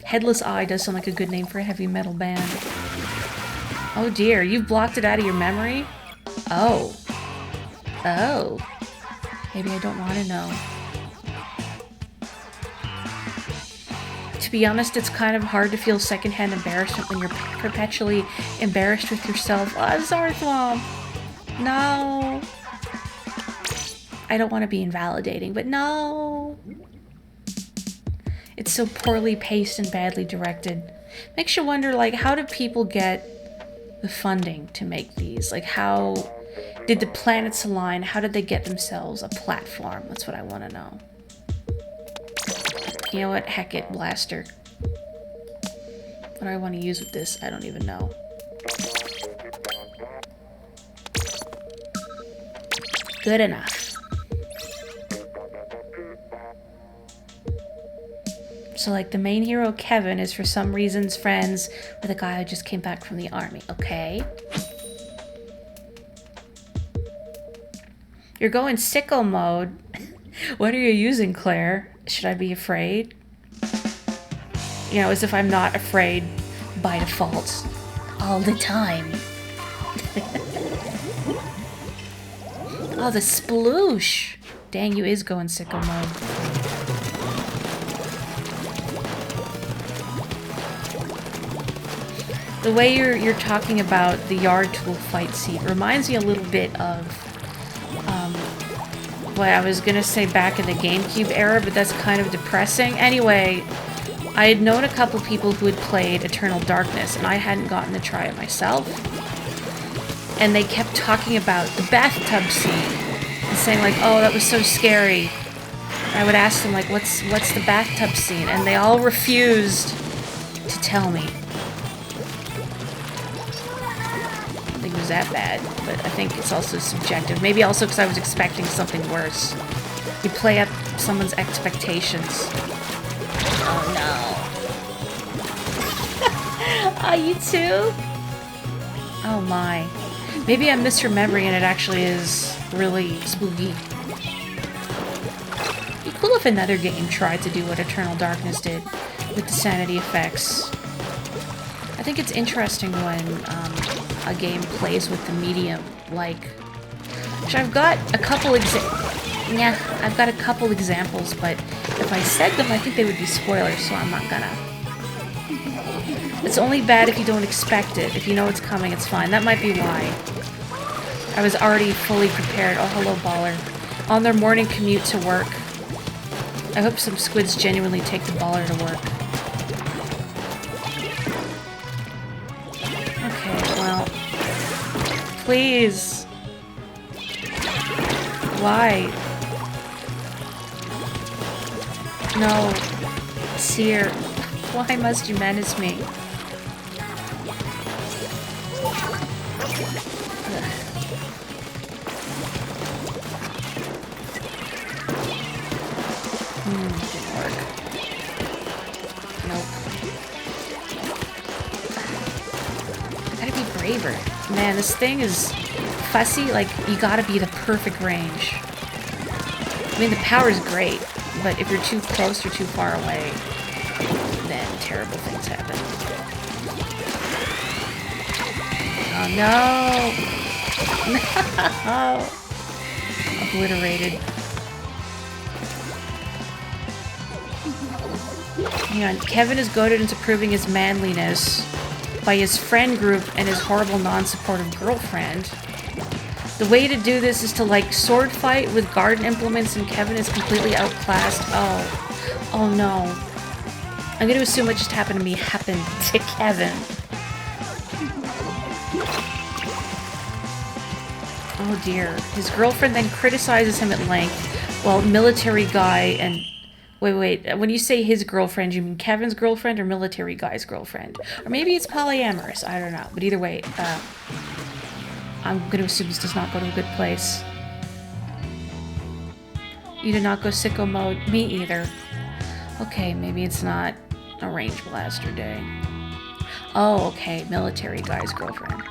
Headless Eye does sound like a good name for a heavy metal band. Oh dear, you've blocked it out of your memory? Oh. Oh. Maybe I don't want to know. To be honest, it's kind of hard to feel secondhand embarrassment when you're perpetually embarrassed with yourself. Oh, I'm sorry, Mom. No. I don't want to be invalidating, but no. It's so poorly paced and badly directed. Makes you wonder, like, how do people get the funding to make these? Like, how did the planets align? How did they get themselves a platform? That's what I want to know. You know what? Heck it, blaster. What do I want to use with this? I don't even know. Good enough. So, like, the main hero, Kevin, is for some reasons friends with a guy who just came back from the army. Okay. You're going sicko mode. What are you using, Claire? Should I be afraid? You know, as if I'm not afraid by default. All the time. Oh, the sploosh. Dang, you is going sicko mode. The way you're talking about the yard tool fight scene reminds me a little bit of what I was gonna say back in the GameCube era, but that's kind of depressing. Anyway, I had known a couple people who had played Eternal Darkness, and I hadn't gotten to try it myself. And they kept talking about the bathtub scene and saying like, "Oh, that was so scary." And I would ask them like, "What's the bathtub scene?" And they all refused to tell me. That bad, but I think it's also subjective. Maybe also because I was expecting something worse. You play up someone's expectations. Oh no. You too? Oh my. Maybe I'm misremembering and it actually is really spooky. It'd be cool if another game tried to do what Eternal Darkness did with the sanity effects. I think it's interesting when a game plays with the medium, like, which I've got a couple examples, but if I said them, I think they would be spoilers, so I'm not gonna. It's only bad if you don't expect it. If you know it's coming, it's fine. That might be why. I was already fully prepared. Oh, hello, baller. On their morning commute to work. I hope some squids genuinely take the baller to work. Please. Why? No. Seer. Why must you menace me? Didn't work. Nope. I gotta be braver. Man, this thing is fussy. Like, you gotta be the perfect range. I mean, the power's great, but if you're too close or too far away, then terrible things happen. Oh no! No! Obliterated. Hang on, Kevin is goaded into proving his manliness by his friend group and his horrible non-supportive girlfriend. The way to do this is to, like, sword fight with garden implements and Kevin is completely outclassed. Oh no. I'm gonna assume what just happened to me happened to Kevin. Oh dear. His girlfriend then criticizes him at length while military guy and... Wait. When you say his girlfriend, you mean Kevin's girlfriend or military guy's girlfriend? Or maybe it's polyamorous. I don't know. But either way, I'm going to assume this does not go to a good place. You did not go sicko mode. Me either. Okay, maybe it's not a range blaster day. Oh, okay. Military guy's girlfriend.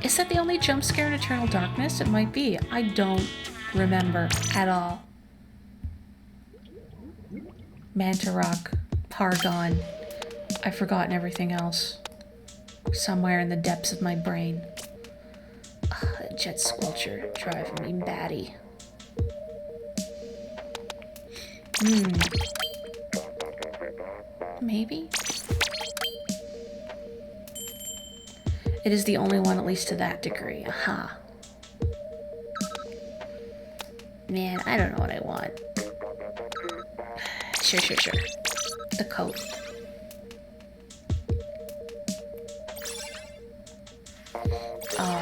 Is that the only jump scare in Eternal Darkness? It might be. I don't remember at all. Manta Rock. Pargon. I've forgotten everything else. Somewhere in the depths of my brain. Jet Squelcher driving me batty. Maybe? It is the only one, at least to that degree. Aha. Man, I don't know what I want. Sure. The coat.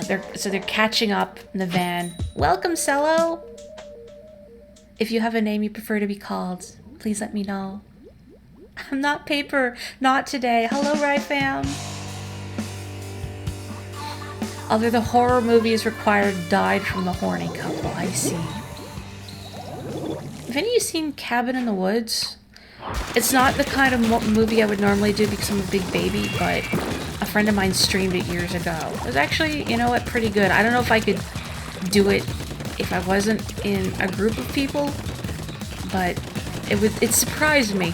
They're catching up in the van. Welcome, Cello! If you have a name you prefer to be called, please let me know. I'm not paper. Not today. Hello, Rye fam. Other the horror movies required died from the horny couple. I see. Have any of you seen Cabin in the Woods? It's not the kind of movie I would normally do because I'm a big baby, but a friend of mine streamed it years ago. It was actually, you know what, pretty good. I don't know if I could do it if I wasn't in a group of people, but it surprised me.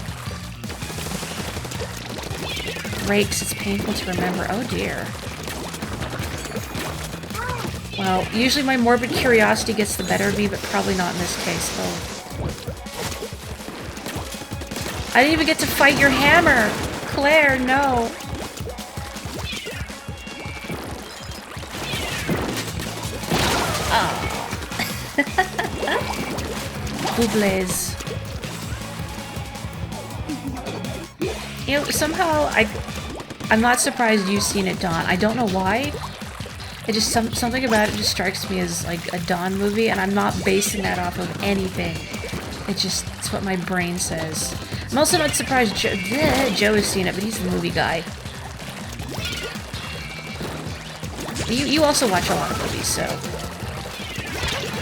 Rakes, it's painful to remember. Oh dear. Well, usually my morbid curiosity gets the better of me, but probably not in this case, though. I didn't even get to fight your hammer! Claire, no! Oh. Boubles. You know, somehow I'm not surprised you've seen it, Dawn. I don't know why. It just something about it just strikes me as like a Dawn movie, and I'm not basing that off of anything. It's what my brain says. I'm also not surprised Joe has seen it, but he's the movie guy. You also watch a lot of movies, so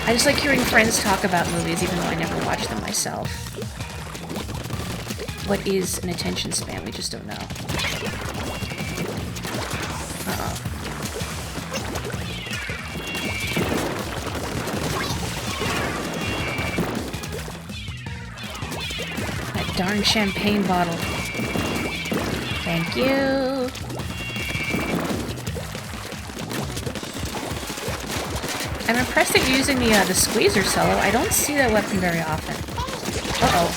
I just like hearing friends talk about movies, even though I never watch them myself. What is an attention span? We just don't know. Uh-oh. That darn champagne bottle. Thank you. I'm impressed that you're using the squeezer, Cello. I don't see that weapon very often. Uh-oh.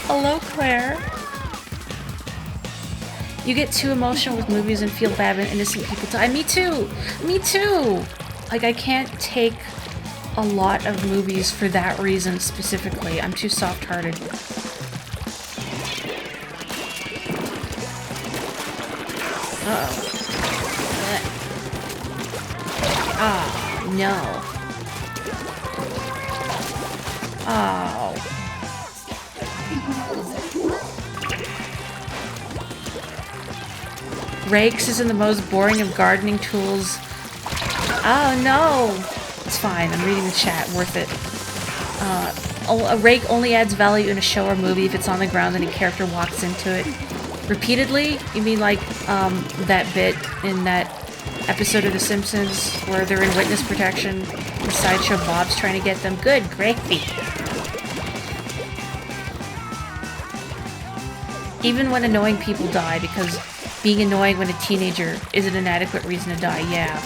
Hello, Claire. You get too emotional with movies and feel bad when innocent people die. Me too! Me too! Like, I can't take a lot of movies for that reason specifically. I'm too soft-hearted. Uh-oh. Ah, no. Oh. Rakes isn't the most boring of gardening tools. Oh, no. It's fine. I'm reading the chat. Worth it. A rake only adds value in a show or movie if it's on the ground and a character walks into it. Repeatedly? You mean like that bit in that episode of The Simpsons where they're in witness protection and Sideshow Bob's trying to get them? Good gravy. Even when annoying people die, because being annoying when a teenager isn't an adequate reason to die, yeah.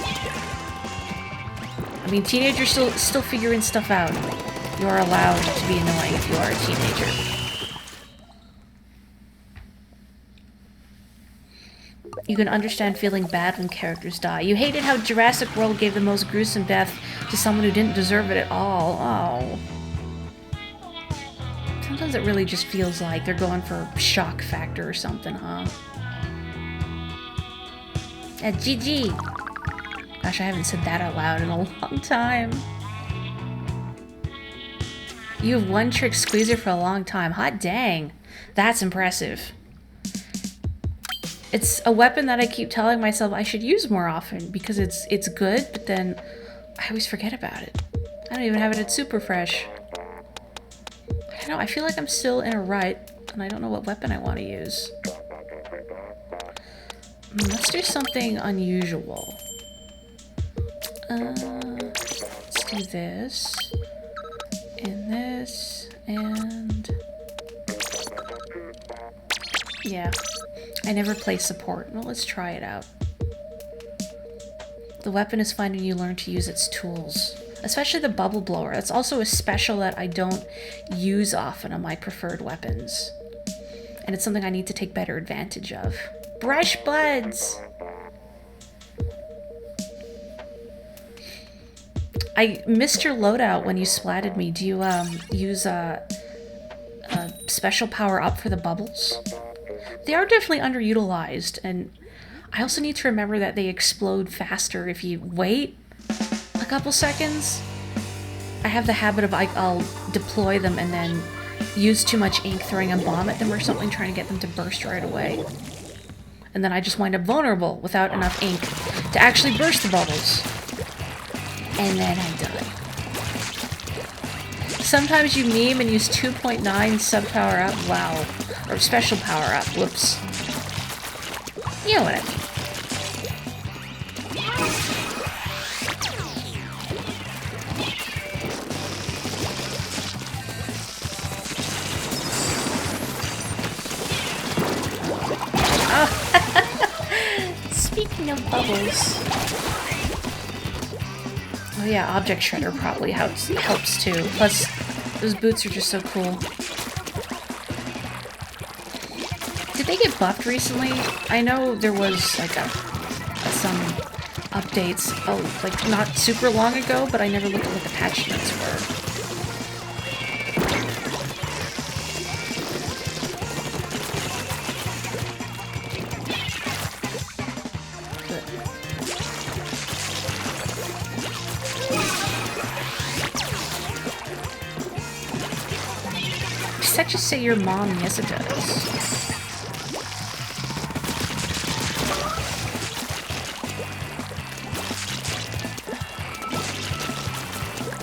I mean, teenagers still figuring stuff out. You are allowed to be annoying if you are a teenager. You can understand feeling bad when characters die. You hated how Jurassic World gave the most gruesome death to someone who didn't deserve it at all. Oh. Sometimes it really just feels like they're going for shock factor or something, huh? GG. Gosh, I haven't said that out loud in a long time. You have one trick squeezer for a long time. Hot dang. That's impressive. It's a weapon that I keep telling myself I should use more often because it's good, but then I always forget about it. I don't even have it at super fresh. I don't know, I feel like I'm still in a rut, and I don't know what weapon I want to use. Let's do something unusual. Let's do this, and this, and... yeah. I never play support. Well, let's try it out. The weapon is fun when you learn to use its tools. Especially the bubble blower. That's also a special that I don't use often on my preferred weapons. And it's something I need to take better advantage of. Brush buds! I missed your loadout when you splatted me. Do you use a special power up for the bubbles? They are definitely underutilized, and I also need to remember that they explode faster if you wait a couple seconds. I have the habit of I'll deploy them and then use too much ink throwing a bomb at them or something, trying to get them to burst right away. And then I just wind up vulnerable without enough ink to actually burst the bubbles. And then I die. Sometimes you meme and use 2.9 sub power up. Wow. Or special power up. Whoops. You know what I mean. Oh. Speaking of bubbles. Oh yeah, Object Shredder probably helps too. Plus, those boots are just so cool. Did they get buffed recently? I know there was like some updates, like not super long ago, but I never looked at what the patch notes were. Does that just say your mom? Yes, it does.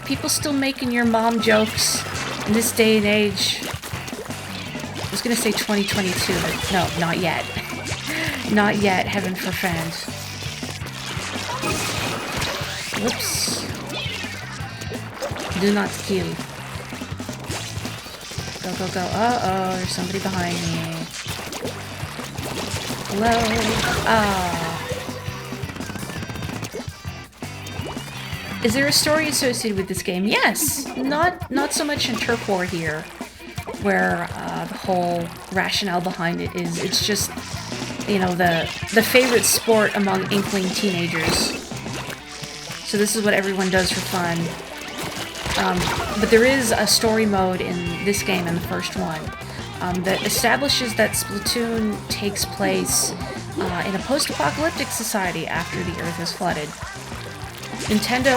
People still making your mom jokes in this day and age. I was gonna say 2022, but no, not yet. Not yet, heaven forfend. Whoops. Do not kill. Go, go, go. Uh-oh, there's somebody behind me. Hello? Ah. Is there a story associated with this game? Yes! Not so much in Turf War here, where the whole rationale behind it is it's just, you know, the favorite sport among inkling teenagers. So this is what everyone does for fun. But there is a story mode in this game, in the first one, that establishes that Splatoon takes place in a post-apocalyptic society after the Earth is flooded. Nintendo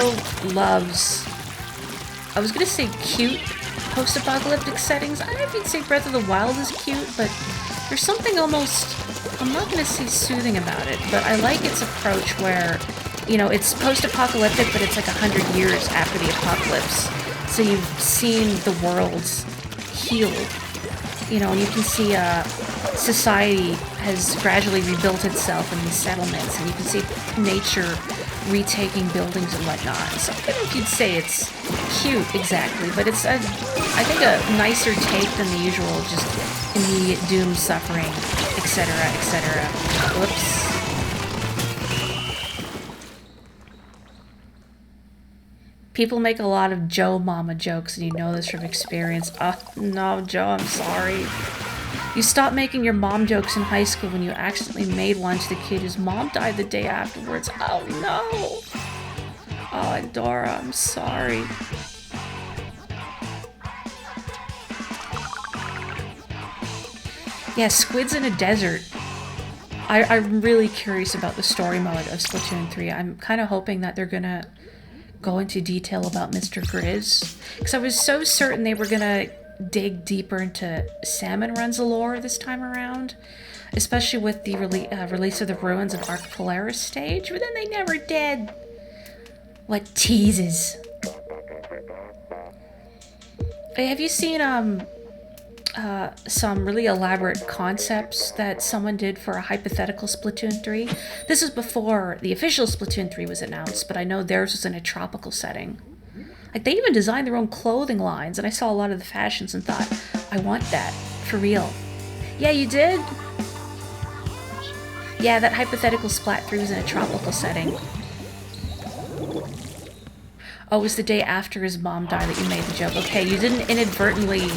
loves, I was gonna say cute post-apocalyptic settings. I don't know if you'd say Breath of the Wild is cute, but there's something almost, I'm not gonna say soothing about it, but I like its approach where, you know, it's post-apocalyptic, but it's like 100 years after the apocalypse. So you've seen the world heal, you know, and you can see society has gradually rebuilt itself in these settlements, and you can see nature retaking buildings and whatnot. So I don't know if you'd say it's cute exactly, but it's, I think, a nicer take than the usual just immediate doom, suffering, etc., etc. Whoops. People make a lot of Joe Mama jokes, and you know this from experience. Oh, no, Joe, I'm sorry. You stopped making your mom jokes in high school when you accidentally made one to the kid whose mom died the day afterwards. Oh, no. Oh, Dora, I'm sorry. Yeah, squids in a desert. I'm really curious about the story mode of Splatoon 3. I'm kind of hoping that they're gonna go into detail about Mr. Grizz, because I was so certain they were gonna dig deeper into Salmon Run's lore this time around, especially with the release of the Ruins of Arc Polaris stage, but then they never did. What teases. Hey, have you seen some really elaborate concepts that someone did for a hypothetical Splatoon 3? This is before the official Splatoon 3 was announced, but I know theirs was in a tropical setting. Like, they even designed their own clothing lines, and I saw a lot of the fashions and thought, I want that. For real. Yeah, you did? Yeah, that hypothetical Splat 3 was in a tropical setting. Oh, it was the day after his mom died that you made the joke. Okay, you didn't inadvertently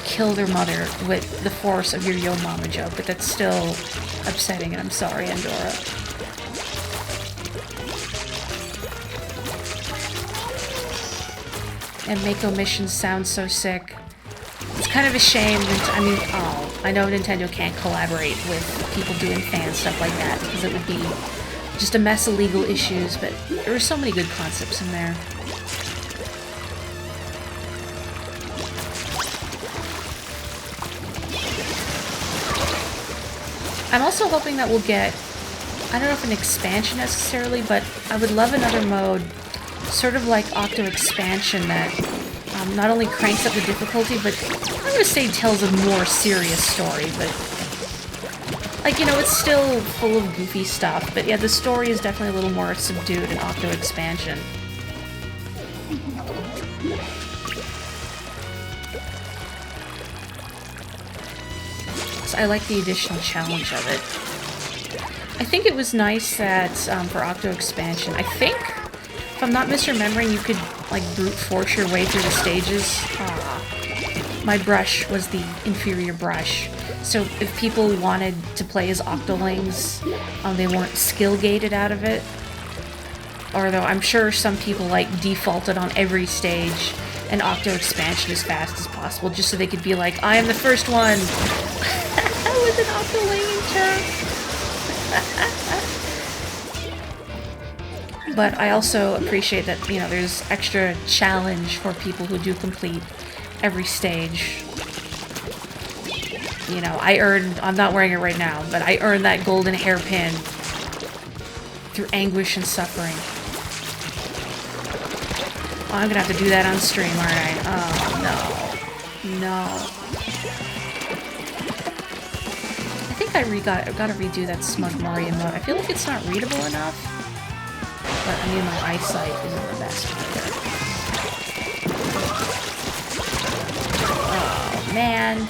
kill their mother with the force of your Yo Mama joke, but that's still upsetting, and I'm sorry, Andorra. And Mako missions sound so sick. It's kind of a shame. I mean, oh, I know Nintendo can't collaborate with people doing fan stuff like that because it would be just a mess of legal issues, but there were so many good concepts in there. I'm also hoping that we'll get, I don't know if an expansion necessarily, but I would love another mode, sort of like Octo Expansion, that not only cranks up the difficulty, but I'm going to say tells a more serious story, but like, you know, it's still full of goofy stuff, but yeah, the story is definitely a little more subdued in Octo Expansion. So I like the additional challenge of it. I think it was nice that for Octo Expansion, I think, if I'm not misremembering, you could like brute force your way through the stages. My brush was the inferior brush. So if people wanted to play as Octolings, they weren't skill gated out of it. Although I'm sure some people like defaulted on every stage and Octo Expansion as fast as possible, just so they could be like, I am the first one! With an Octoling in tow. But I also appreciate that, you know, there's extra challenge for people who do complete every stage. You know, I'm not wearing it right now, but I earned that golden hairpin through anguish and suffering. Oh, I'm gonna have to do that on stream, aren't I? Oh, no. No. I think I've gotta redo that Smug Morri emote. I feel like it's not readable enough. But, I mean, my eyesight isn't the best either. Oh, man.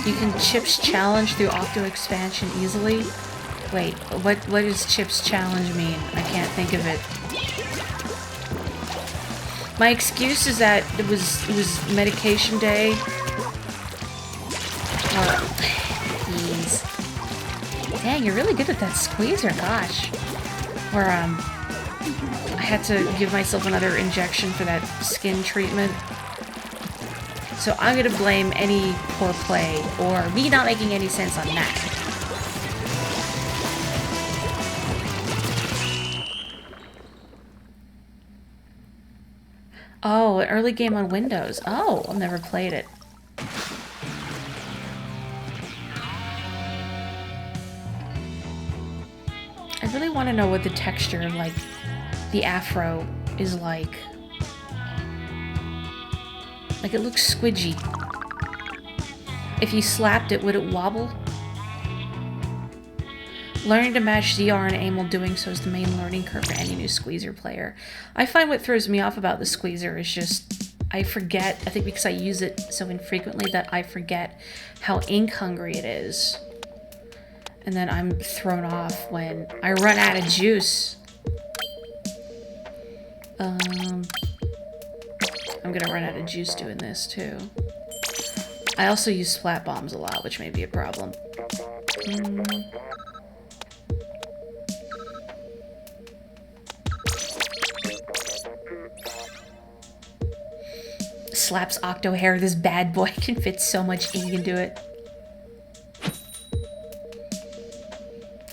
You can Chip's challenge through Octo Expansion easily. Wait, what does Chip's challenge mean? I can't think of it. My excuse is that it was medication day. Please. Dang, you're really good at that squeezer, gosh. Where I had to give myself another injection for that skin treatment. So I'm gonna blame any poor play or me not making any sense on that. Oh, an early game on Windows. Oh, I've never played it. I really want to know what the texture of, like, the afro is like. Like, it looks squidgy. If you slapped it, would it wobble? Learning to match ZR and aim while doing so is the main learning curve for any new Squeezer player. I find what throws me off about the Squeezer is just, I forget, I think because I use it so infrequently that I forget how ink hungry it is. And then I'm thrown off when I run out of juice. I'm gonna run out of juice doing this too. I also use splat bombs a lot, which may be a problem. Slaps Octo hair. This bad boy can fit so much ink into it.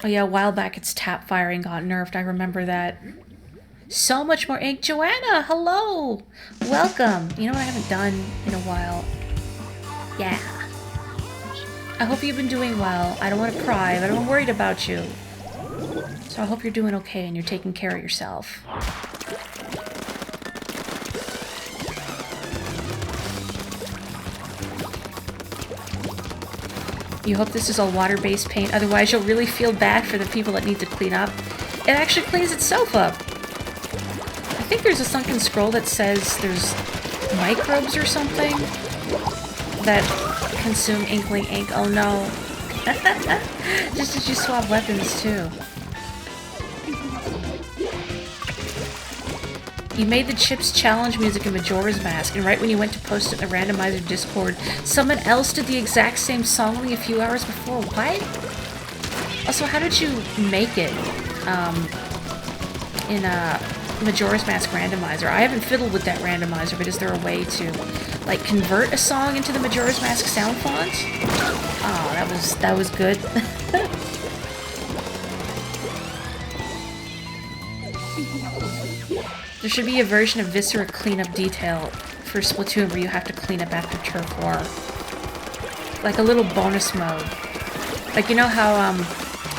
Oh yeah, a while back its tap firing got nerfed. I remember that. So much more ink. Joanna, hello! Welcome! You know what I haven't done in a while? Yeah. I hope you've been doing well. I don't want to pry, but I'm worried about you. So I hope you're doing okay and you're taking care of yourself. You hope this is all water-based paint, otherwise you'll really feel bad for the people that need to clean up. It actually cleans itself up. I think there's a sunken scroll that says there's microbes or something that consume inkling ink. Oh no. Just as you swap weapons too. You made the Chips challenge music in Majora's Mask, and right when you went to post it in the randomizer Discord, someone else did the exact same song only a few hours before. What? Also, how did you make it in a Majora's Mask randomizer? I haven't fiddled with that randomizer, but is there a way to, like, convert a song into the Majora's Mask sound font? Oh, that was good. There should be a version of Viscera cleanup detail for Splatoon where you have to clean up after turf war. Like a little bonus mode. Like, you know how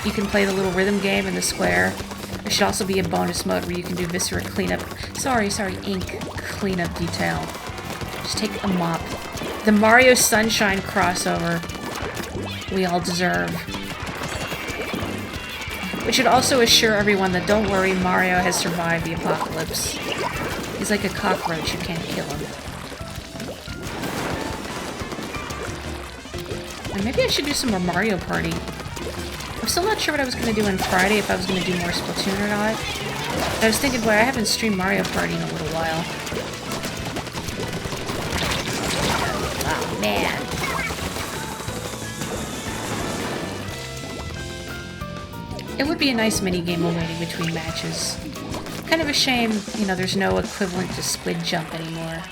you can play the little rhythm game in the square? There should also be a bonus mode where you can do Viscera cleanup. Sorry, ink cleanup detail. Just take a mop. The Mario Sunshine crossover we all deserve. Which should also assure everyone that don't worry, Mario has survived the apocalypse. He's like a cockroach, you can't kill him. And maybe I should do some more Mario Party. I'm still not sure what I was going to do on Friday, if I was going to do more Splatoon or not. I was thinking, boy, I haven't streamed Mario Party in a little while. Oh, man. It would be a nice mini-game while waiting between matches. Kind of a shame, you know, there's no equivalent to Squid Jump anymore.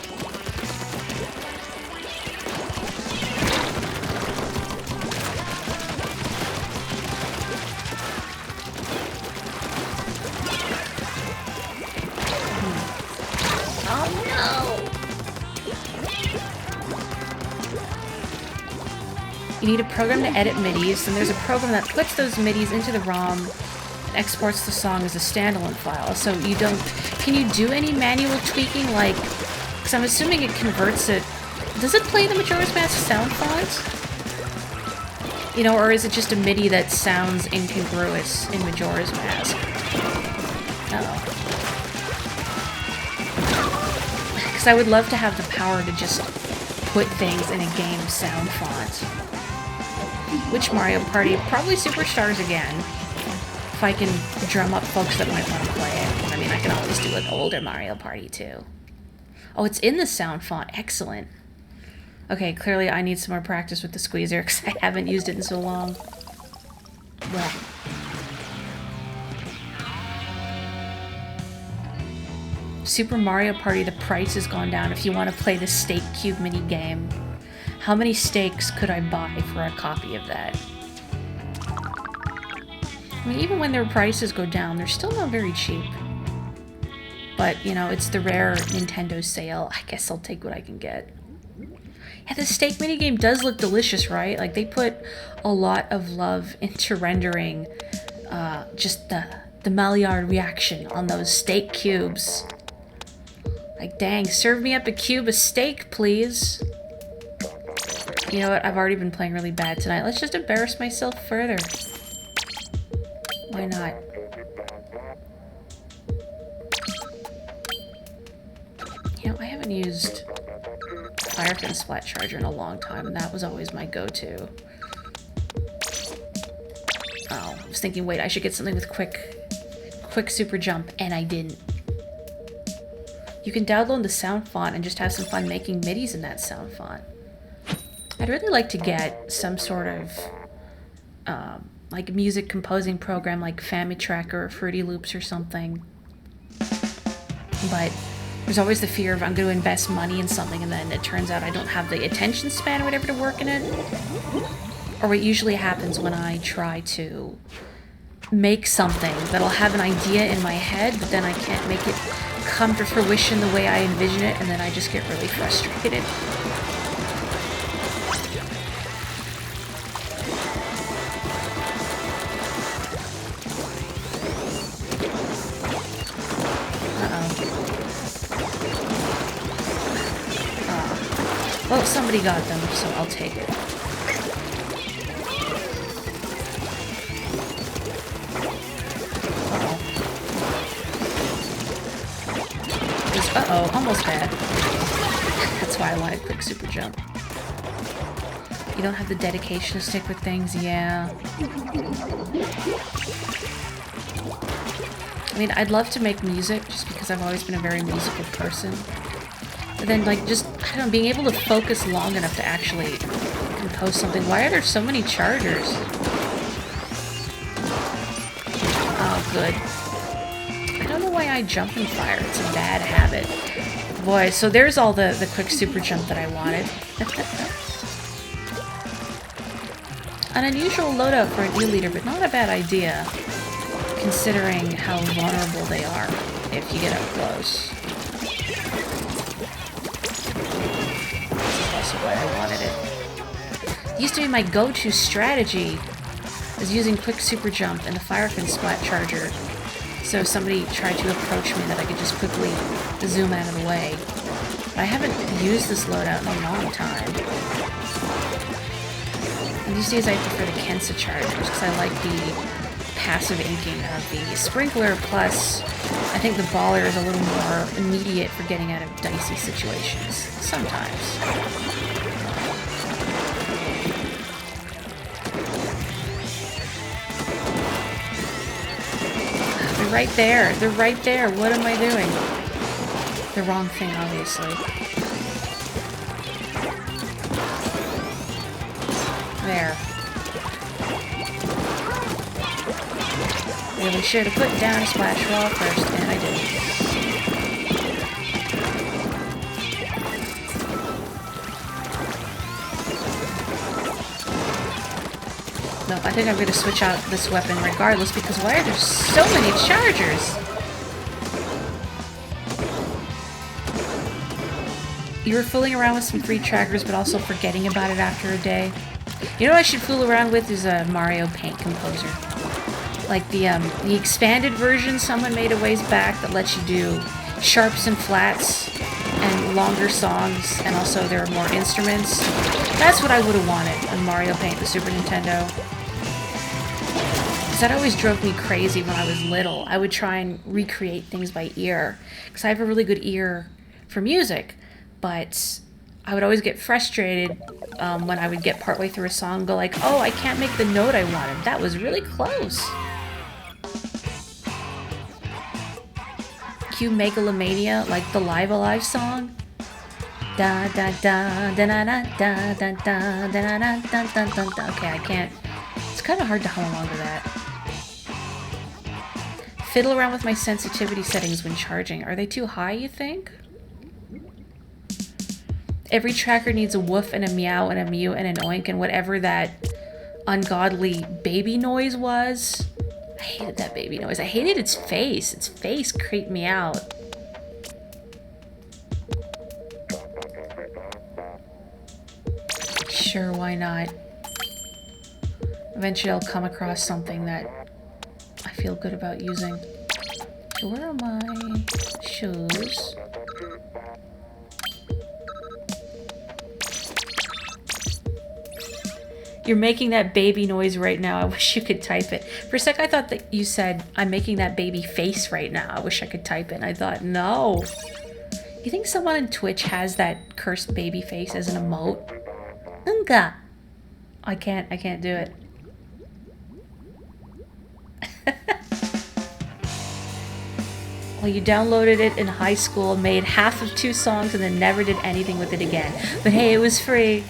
Oh no! You need a program to edit MIDIs, and there's a program that puts those MIDIs into the ROM and exports the song as a standalone file. So you don't... Can you do any manual tweaking, like... Because I'm assuming it converts it... Does it play the Majora's Mask sound font? You know, or is it just a MIDI that sounds incongruous in Majora's Mask? Uh-oh. Because I would love to have the power to just put things in a game sound font. Which Mario Party? Probably Superstars again. If I can drum up folks that might want to play it. I mean, I can always do an older Mario Party too. Oh, it's in the sound font. Excellent. Okay, clearly I need some more practice with the squeezer because I haven't used it in so long. Well. Super Mario Party, the price has gone down if you want to play the Steak Cube mini game. How many steaks could I buy for a copy of that? I mean, even when their prices go down, they're still not very cheap. But, you know, it's the rare Nintendo sale. I guess I'll take what I can get. Yeah, the steak minigame does look delicious, right? Like, they put a lot of love into rendering just the Maillard reaction on those steak cubes. Like, dang, serve me up a cube of steak, please. You know what? I've already been playing really bad tonight. Let's just embarrass myself further. Why not? You know, I haven't used Firefin Splat Charger in a long time, and that was always my go-to. Oh, I was thinking, wait, I should get something with quick super jump, and I didn't. You can download the sound font and just have some fun making MIDIs in that sound font. I'd really like to get some sort of like music composing program like Famitrack or Fruity Loops or something. But there's always the fear of I'm going to invest money in something and then it turns out I don't have the attention span or whatever to work in it. Or what usually happens when I try to make something that'll have an idea in my head, but then I can't make it come to fruition the way I envision it, and then I just get really frustrated. Well, somebody got them, so I'll take it. Uh-oh, almost bad. That's why I wanted quick super jump. You don't have the dedication to stick with things? Yeah. I mean, I'd love to make music, just because I've always been a very musical person. But then, like, just, I don't know, being able to focus long enough to actually compose something. Why are there so many chargers? Oh, good. I don't know why I jump and fire. It's a bad habit. Boy, so there's all the quick super jump that I wanted. An unusual loadout for an E-liter, but not a bad idea, considering how vulnerable they are if you get up close. This is also why I wanted it. It used to be my go-to strategy, was using quick super jump and the fire fin splat charger. So if somebody tried to approach me, that I could just quickly zoom out of the way. But I haven't used this loadout in a long time. And these days I prefer the Kensa chargers because I like the passive inking of the sprinkler, plus I think the baller is a little more immediate for getting out of dicey situations. Sometimes. They're right there. They're right there. What am I doing? The wrong thing, obviously. There. Really should have put down a splash wall first, and I didn't. No, I think I'm going to switch out this weapon regardless, because why are there so many chargers? You were fooling around with some free trackers, but also forgetting about it after a day. You know what I should fool around with is a Mario Paint Composer. Like the expanded version someone made a ways back that lets you do sharps and flats and longer songs, and also there are more instruments. That's what I would have wanted on Mario Paint, the Super Nintendo. Because that always drove me crazy when I was little. I would try and recreate things by ear, because I have a really good ear for music, but I would always get frustrated when I would get partway through a song and go like, oh, I can't make the note I wanted. That was really close. Cue Megalomania, like the Live Alive song. Da da da da da da da da da da da da da. Okay, I can't. It's kind of hard to hum along to that. Fiddle around with my sensitivity settings when charging. Are they too high, you think? Every tracker needs a woof and a meow and a mew and an oink and whatever that ungodly baby noise was. I hated that baby noise. I hated its face. Its face creeped me out. Sure, why not? Eventually I'll come across something that I feel good about using. So where are my shoes? You're making that baby noise right now. I wish you could type it. For a sec, I thought that you said, I'm making that baby face right now. I wish I could type it. And I thought, no. You think someone on Twitch has that cursed baby face as an emote? Unga. I can't do it. Well, you downloaded it in high school, made half of 2 songs, and then never did anything with it again. But hey, it was free.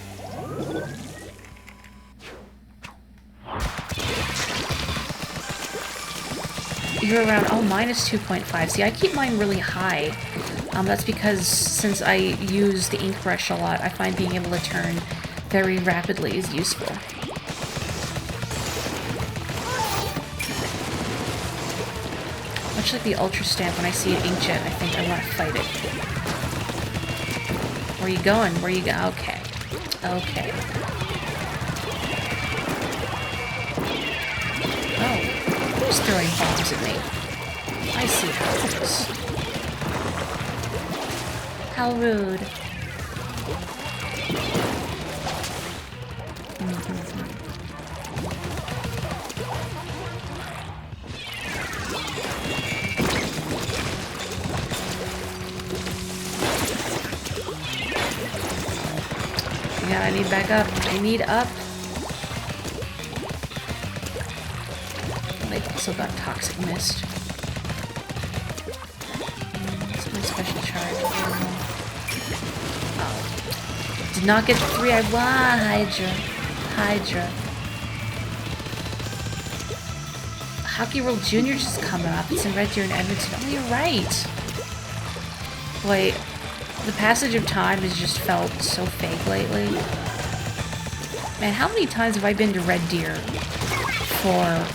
You're around, oh, minus 2.5. See, I keep mine really high. That's because since I use the ink brush a lot, I find being able to turn very rapidly is useful. Much like the Ultra Stamp, when I see an inkjet, I think I want to fight it. Where are you going? Where are you going? Okay. Okay. Oh. Who's throwing bombs at me? I see how it is. How rude. Yeah, I need back up. I need up. They also got Toxic Mist. That's my special charge. Oh. Did not get the 3. I want Hydra. Hydra. Hockey World Junior just coming up. It's in Red Deer and Edmonton. Oh, you're right. Wait. The passage of time has just felt so fake lately. Man, how many times have I been to Red Deer for,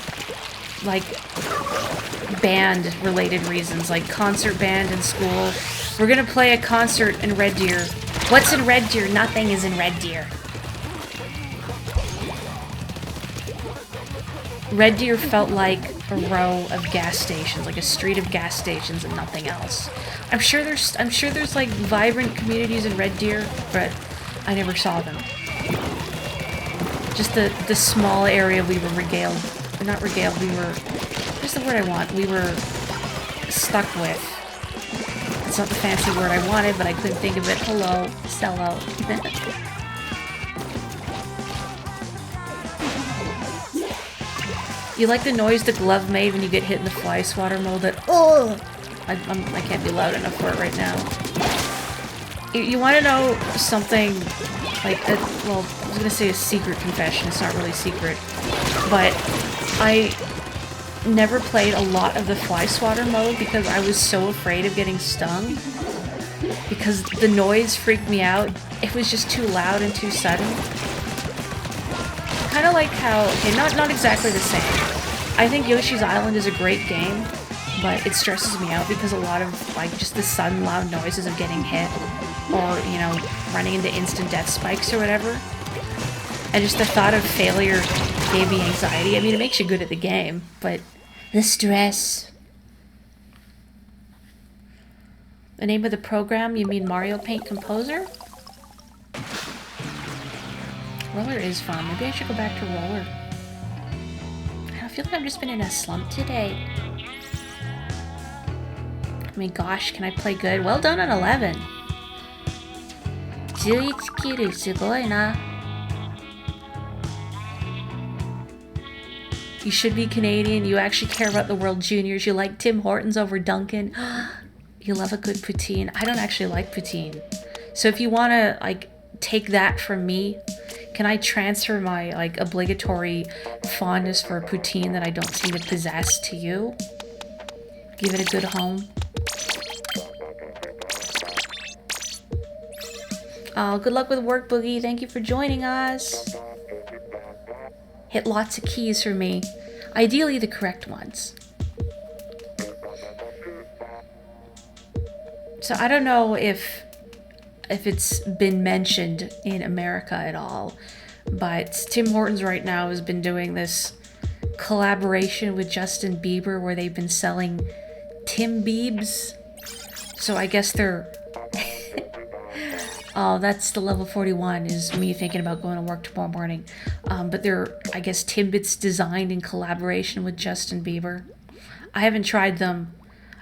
like, band-related reasons, like concert band in school? We're gonna play a concert in Red Deer. What's in Red Deer? Nothing is in Red Deer. Red Deer felt like a row of gas stations, like a street of gas stations and nothing else. I'm sure there's like vibrant communities in Red Deer, but I never saw them. Just the small area we were regaled, or not regaled, we were, what's the word I want? We were stuck with. It's not the fancy word I wanted, but I couldn't think of it. Hello, sellout. You like the noise the glove made when you get hit in the fly swatter mold? That oh, I can't be loud enough for it right now. You want to know something like well, I was gonna say a secret confession. It's not really secret, but I never played a lot of the fly swatter mode because I was so afraid of getting stung. Because the noise freaked me out. It was just too loud and too sudden. Kind of like how, okay, not exactly the same. I think Yoshi's Island is a great game, but it stresses me out because a lot of, like, just the sudden loud noises of getting hit or, you know, running into instant death spikes or whatever. And just the thought of failure gave me anxiety. I mean, it makes you good at the game, but the stress. The name of the program, you mean Mario Paint Composer? Roller is fun. Maybe I should go back to Roller. I feel like I've just been in a slump today. I mean, gosh, can I play good? Well done on 11. 11キルすごいな. You should be Canadian. You actually care about the World Juniors. You like Tim Hortons over Duncan. You love a good poutine. I don't actually like poutine. So if you want to, like, take that from me, can I transfer my, like, obligatory fondness for poutine that I don't seem to possess to you? Give it a good home. Oh, good luck with work, Boogie. Thank you for joining us. Hit lots of keys for me. Ideally the correct ones. So I don't know if it's been mentioned in America at all, but Tim Hortons right now has been doing this collaboration with Justin Bieber where they've been selling Tim Biebs. So I guess they're... Oh, that's the level 41 is me thinking about going to work tomorrow morning. But they're, I guess, Timbits designed in collaboration with Justin Bieber. I haven't tried them.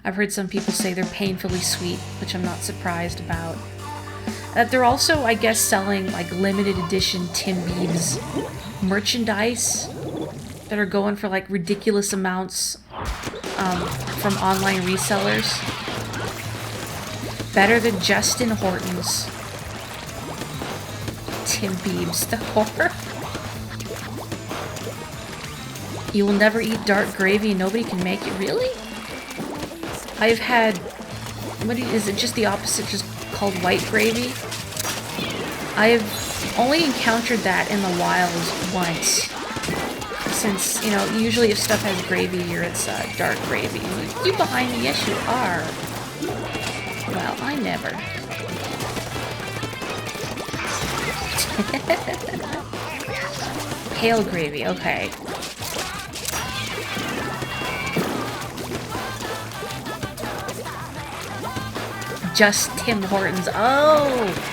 I've heard some people say they're painfully sweet, which I'm not surprised about. They're also, I guess, selling like limited edition Tim Biebs merchandise that are going for like ridiculous amounts from online resellers. Better than Justin Hortons. Tim Biebs, the horror. You will never eat dark gravy. Nobody can make it. Really? I've had, is it just the opposite, just called white gravy? I've only encountered that in the wild once. Since, you know, usually if stuff has gravy here, it's dark gravy. You behind me? Yes, you are. Well, I never. Pale gravy, okay. just Tim Hortons. Oh!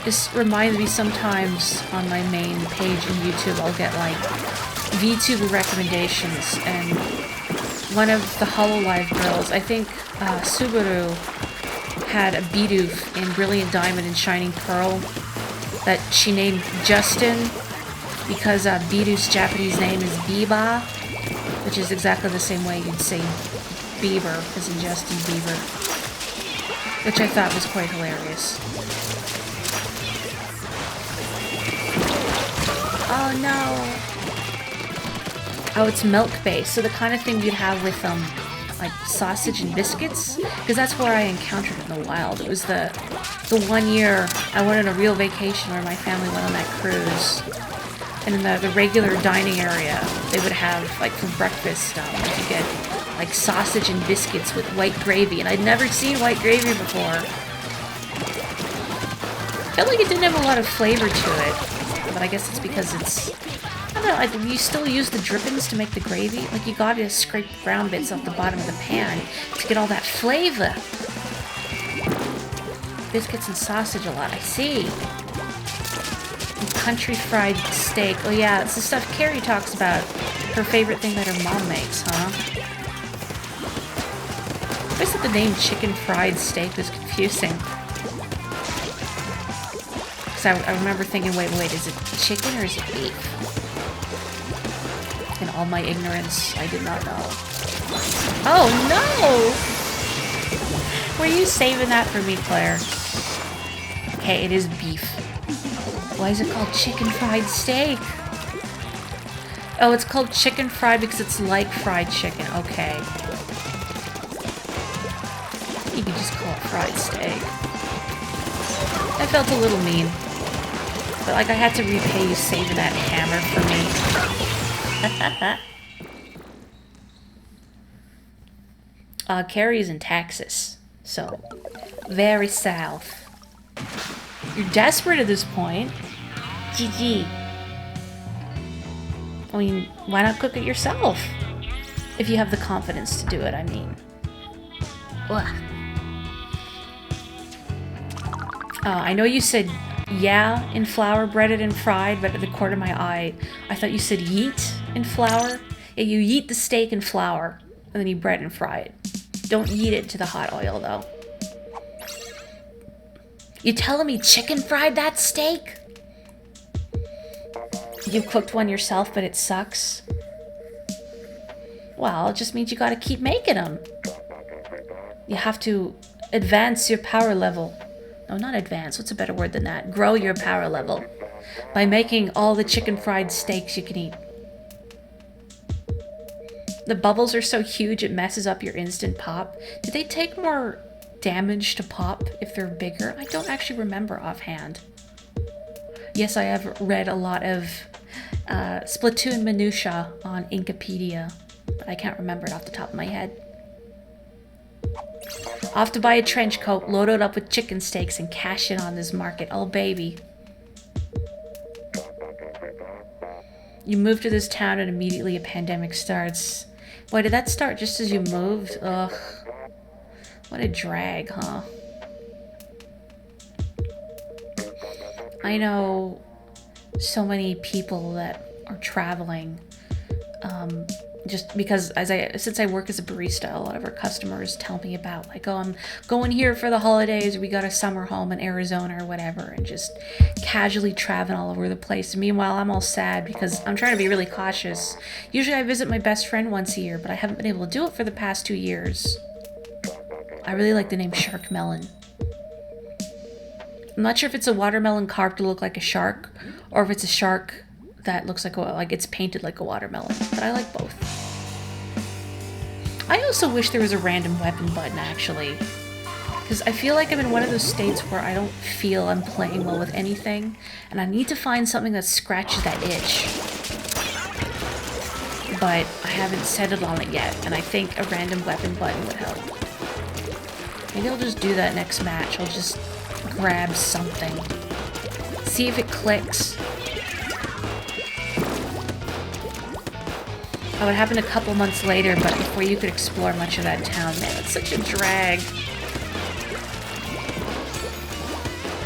This reminds me sometimes on my main page on YouTube, I'll get like VTuber recommendations, and one of the HoloLive girls, I think Subaru, had a Bidoof in Brilliant Diamond and Shining Pearl that she named Justin because Bidoof's Japanese name is Biba, which is exactly the same way you'd say Bieber as in Justin Bieber, which I thought was quite hilarious. Oh no! Oh, it's milk-based, so the kind of thing you'd have with like sausage and biscuits, because that's where I encountered it in the wild. It was the 1 year I went on a real vacation where my family went on that cruise, and in the regular dining area, they would have, like, for breakfast, you get like sausage and biscuits with white gravy, and I'd never seen white gravy before. Felt like it didn't have a lot of flavor to it, but I guess it's because it's, I don't know, you still use the drippings to make the gravy. Like, you gotta scrape the brown bits off the bottom of the pan to get all that flavor. Biscuits and sausage a lot, I see. And country fried steak. Oh yeah, it's the stuff Carrie talks about. Her favorite thing that her mom makes, huh? I guess that the name chicken fried steak is confusing. I remember thinking, wait, is it chicken or is it beef? In all my ignorance, I did not know. Oh no! Were you saving that for me, Claire? Okay, it is beef. Why is it called chicken fried steak? Oh, it's called chicken fried because it's like fried chicken. Okay. You could just call it fried steak. I felt a little mean. But, like, I had to repay you saving that hammer for me. Carrie's in Texas. So, very south. You're desperate at this point. GG. I mean, why not cook it yourself? If you have the confidence to do it, I mean. Ugh. I know you said yeah in flour, breaded and fried, but at the corner of my eye, I thought you said yeet in flour. Yeah, you yeet the steak in flour, and then you bread and fry it. Don't yeet it to the hot oil, though. You telling me chicken fried that steak? You cooked one yourself, but it sucks? Well, it just means you gotta keep making them. You have to advance your power level. No, not advance. What's a better word than that? Grow your power level by making all the chicken fried steaks you can eat. The bubbles are so huge it messes up your instant pop. Do they take more damage to pop if they're bigger? I don't actually remember offhand. Yes, I have read a lot of Splatoon minutia on Inkopedia, but I can't remember it off the top of my head. Off to buy a trench coat, load it up with chicken steaks, and cash in on this market. Oh, baby. You move to this town and immediately a pandemic starts. Boy, did that start just as you moved? Ugh. What a drag, huh? I know so many people that are traveling, just because since I work as a barista, a lot of our customers tell me about, like, oh, I'm going here for the holidays, or we got a summer home in Arizona or whatever, and just casually traveling all over the place. Meanwhile, I'm all sad because I'm trying to be really cautious. Usually I visit my best friend once a year, but I haven't been able to do it for the past 2 years. I really like the name Shark Melon. I'm not sure if it's a watermelon carved to look like a shark, or if it's a shark that looks like it's painted like a watermelon, but I like both. I also wish there was a random weapon button, actually, because I feel like I'm in one of those states where I don't feel I'm playing well with anything, and I need to find something that scratches that itch. But I haven't settled on it yet, and I think a random weapon button would help. Maybe I'll just do that next match. I'll just grab something. See if it clicks. Oh, it happened a couple months later, but before you could explore much of that town. Man, it's such a drag.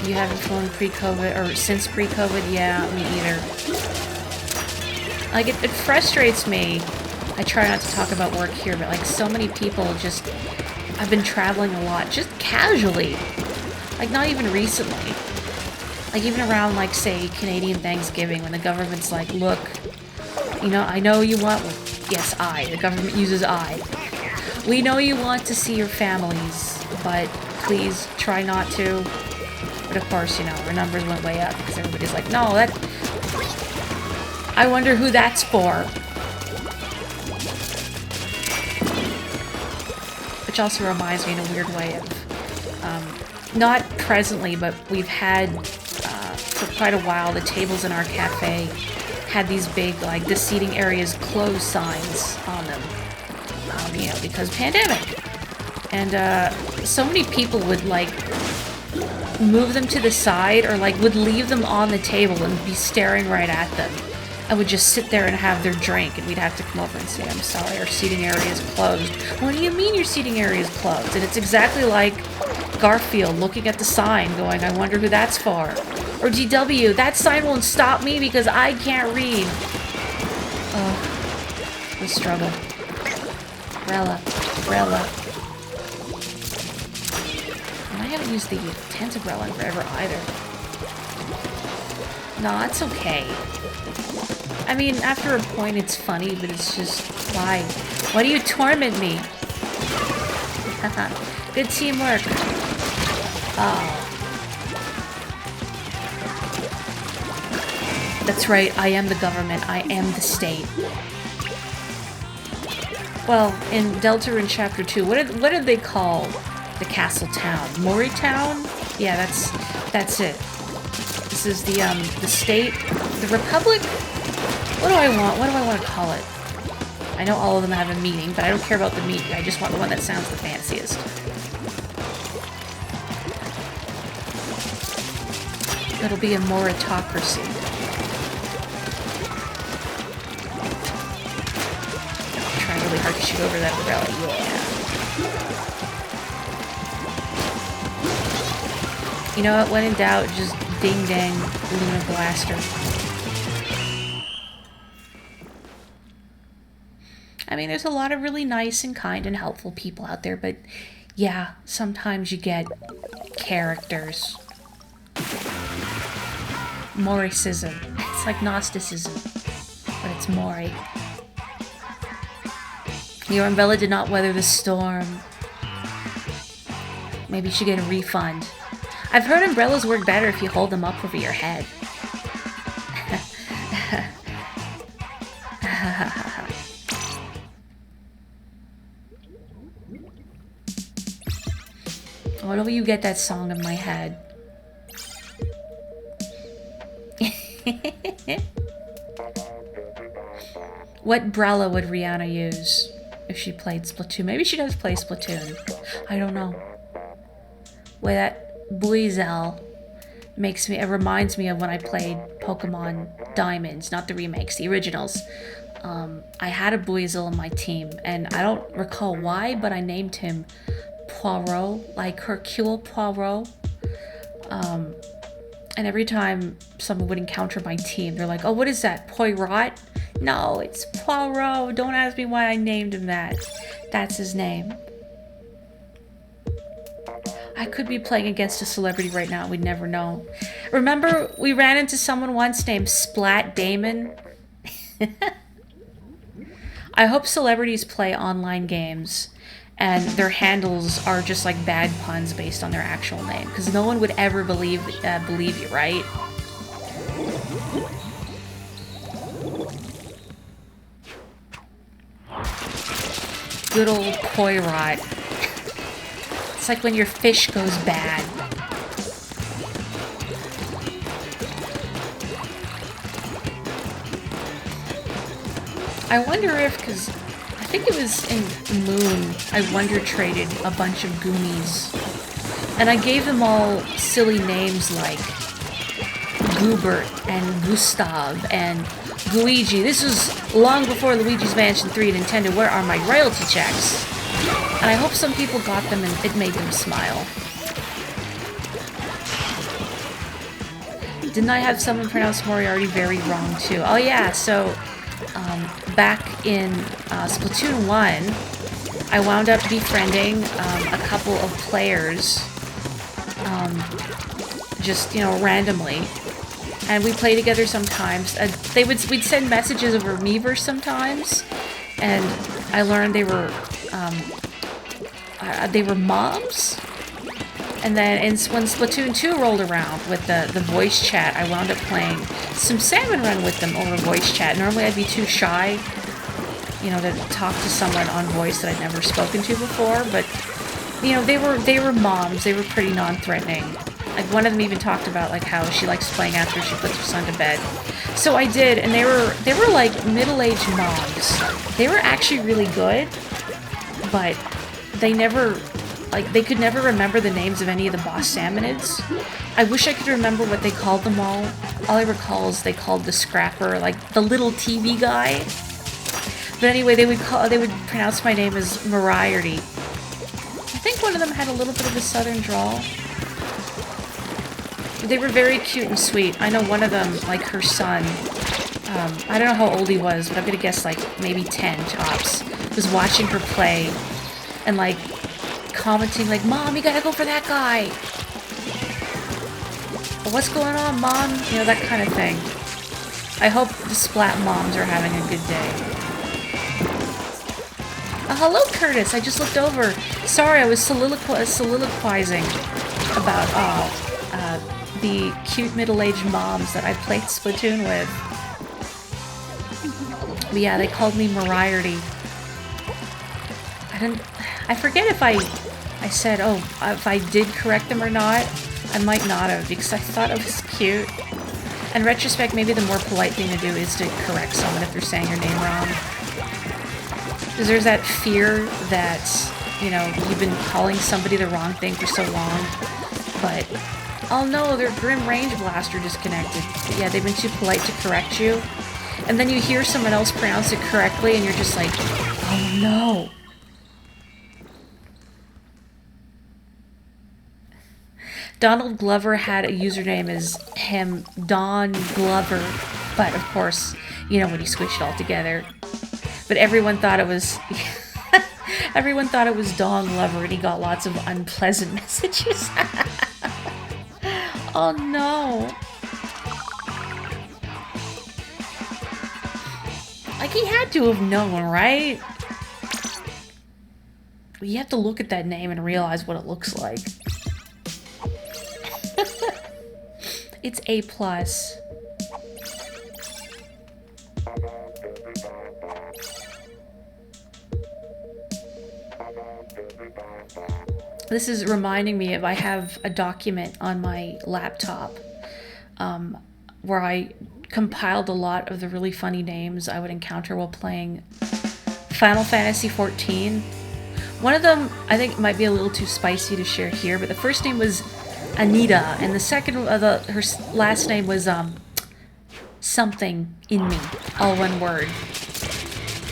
You haven't flown pre-COVID, or since pre-COVID? Yeah, me either. Like, it frustrates me. I try not to talk about work here, but like, so many people just... I've been traveling a lot, just casually. Like, not even recently. Like, even around, like, say, Canadian Thanksgiving, when the government's like, look, you know, I know you want... Yes, the government uses I. We know you want to see your families, but please try not to. But of course, you know, our numbers went way up, because everybody's like, no, that... I wonder who that's for. Which also reminds me in a weird way of, not presently, but we've had, for quite a while, the tables in our cafe had these big, like, the seating areas closed signs on them, you know, because pandemic. And, so many people would, like, move them to the side, or, like, would leave them on the table and be staring right at them. I would just sit there and have their drink, and we'd have to come over and say, I'm sorry, our seating area is closed. What do you mean your seating area is closed? And it's exactly like Garfield looking at the sign going, I wonder who that's for. Or DW, that sign won't stop me because I can't read. Oh, the struggle. Rella. And I haven't used the Tentagrella in forever either. No, it's okay. I mean, after a point, it's funny, but it's just, why? Why do you torment me? Good teamwork. Oh. That's right, I am the government. I am the state. Well, in Deltarune Chapter 2, what did they call the castle town? Morri Town? Yeah, that's it. This is the state, the republic. What do I want? What do I want to call it? I know all of them have a meaning, but I don't care about the meaning. I just want the one that sounds the fanciest. It'll be a meritocracy. Trying really hard to shoot over that umbrella. Yeah. You know what? When in doubt, just ding dang Luna Blaster. I mean, there's a lot of really nice and kind and helpful people out there, but yeah, sometimes you get characters. Morricism. It's like Gnosticism, but it's Morri. Your umbrella did not weather the storm. Maybe you should get a refund. I've heard umbrellas work better if you hold them up over your head. Why don't you get that song in my head? What Brella would Rihanna use if she played Splatoon? Maybe she does play Splatoon. I don't know. Way that Buizel makes me, it reminds me of when I played Pokemon Diamonds, not the remakes, the originals. I had a Buizel on my team, and I don't recall why, but I named him Poirot, like Hercule Poirot. And every time someone would encounter my team, they're like, oh, what is that, Poirot? No, it's Poirot. Don't ask me why I named him that. That's his name. I could be playing against a celebrity right now. We'd never know. Remember, we ran into someone once named Splat Damon? I hope celebrities play online games and their handles are just like bad puns based on their actual name, because no one would ever believe you, right? Good old Poirot. It's like when your fish goes bad. I wonder if, because I think it was in Moon, I wonder traded a bunch of Goonies. And I gave them all silly names like Goobert and Gustav and Luigi. This was long before Luigi's Mansion 3 Nintendo. Where are my royalty checks? And I hope some people got them and it made them smile. Didn't I have someone pronounce Moriarty very wrong too? Oh yeah, so back in Splatoon 1, I wound up befriending a couple of players just, you know, randomly. And we play together sometimes. We'd send messages over Miiverse sometimes, and I learned they were moms. And then when Splatoon 2 rolled around with the voice chat, I wound up playing some Salmon Run with them over voice chat. Normally I'd be too shy, you know, to talk to someone on voice that I'd never spoken to before, but, you know, they were moms. They were pretty non-threatening. Like, one of them even talked about, like, how she likes playing after she puts her son to bed. So I did, and they were like, middle-aged moms. They were actually really good, but they never... Like, they could never remember the names of any of the boss salmonids. I wish I could remember what they called them all. All I recall is they called the Scrapper, like, the little TV guy. But anyway, they would pronounce my name as Moriarty. I think one of them had a little bit of a southern drawl. They were very cute and sweet. I know one of them, like, her son, I don't know how old he was, but I'm gonna guess, like, maybe 10 tops, was watching her play and, like, commenting like, "Mom, you gotta go for that guy." "What's going on, Mom?" You know, that kind of thing. I hope the Splat moms are having a good day. Hello, Curtis. I just looked over. Sorry, I was soliloquizing about the cute middle-aged moms that I played Splatoon with. But yeah, they called me Moriarty. I forget if I said, oh, if I did correct them or not. I might not have, because I thought it was cute. In retrospect, maybe the more polite thing to do is to correct someone if they're saying your name wrong. Because there's that fear that, you know, you've been calling somebody the wrong thing for so long, but, oh no, their Grim Range Blaster disconnected. But yeah, they've been too polite to correct you. And then you hear someone else pronounce it correctly, and you're just like, oh no. Donald Glover had a username as him, Don Glover, but of course, you know, when you squish it all together. But everyone thought it was, everyone thought it was Don Glover, and he got lots of unpleasant messages. Oh no. Like, he had to have known, right? You have to look at that name and realize what it looks like. It's A+. This is reminding me of, I have a document on my laptop where I compiled a lot of the really funny names I would encounter while playing Final Fantasy XIV. One of them, I think, might be a little too spicy to share here, but the first name was Anita, and the second, her last name was something in me, all one word.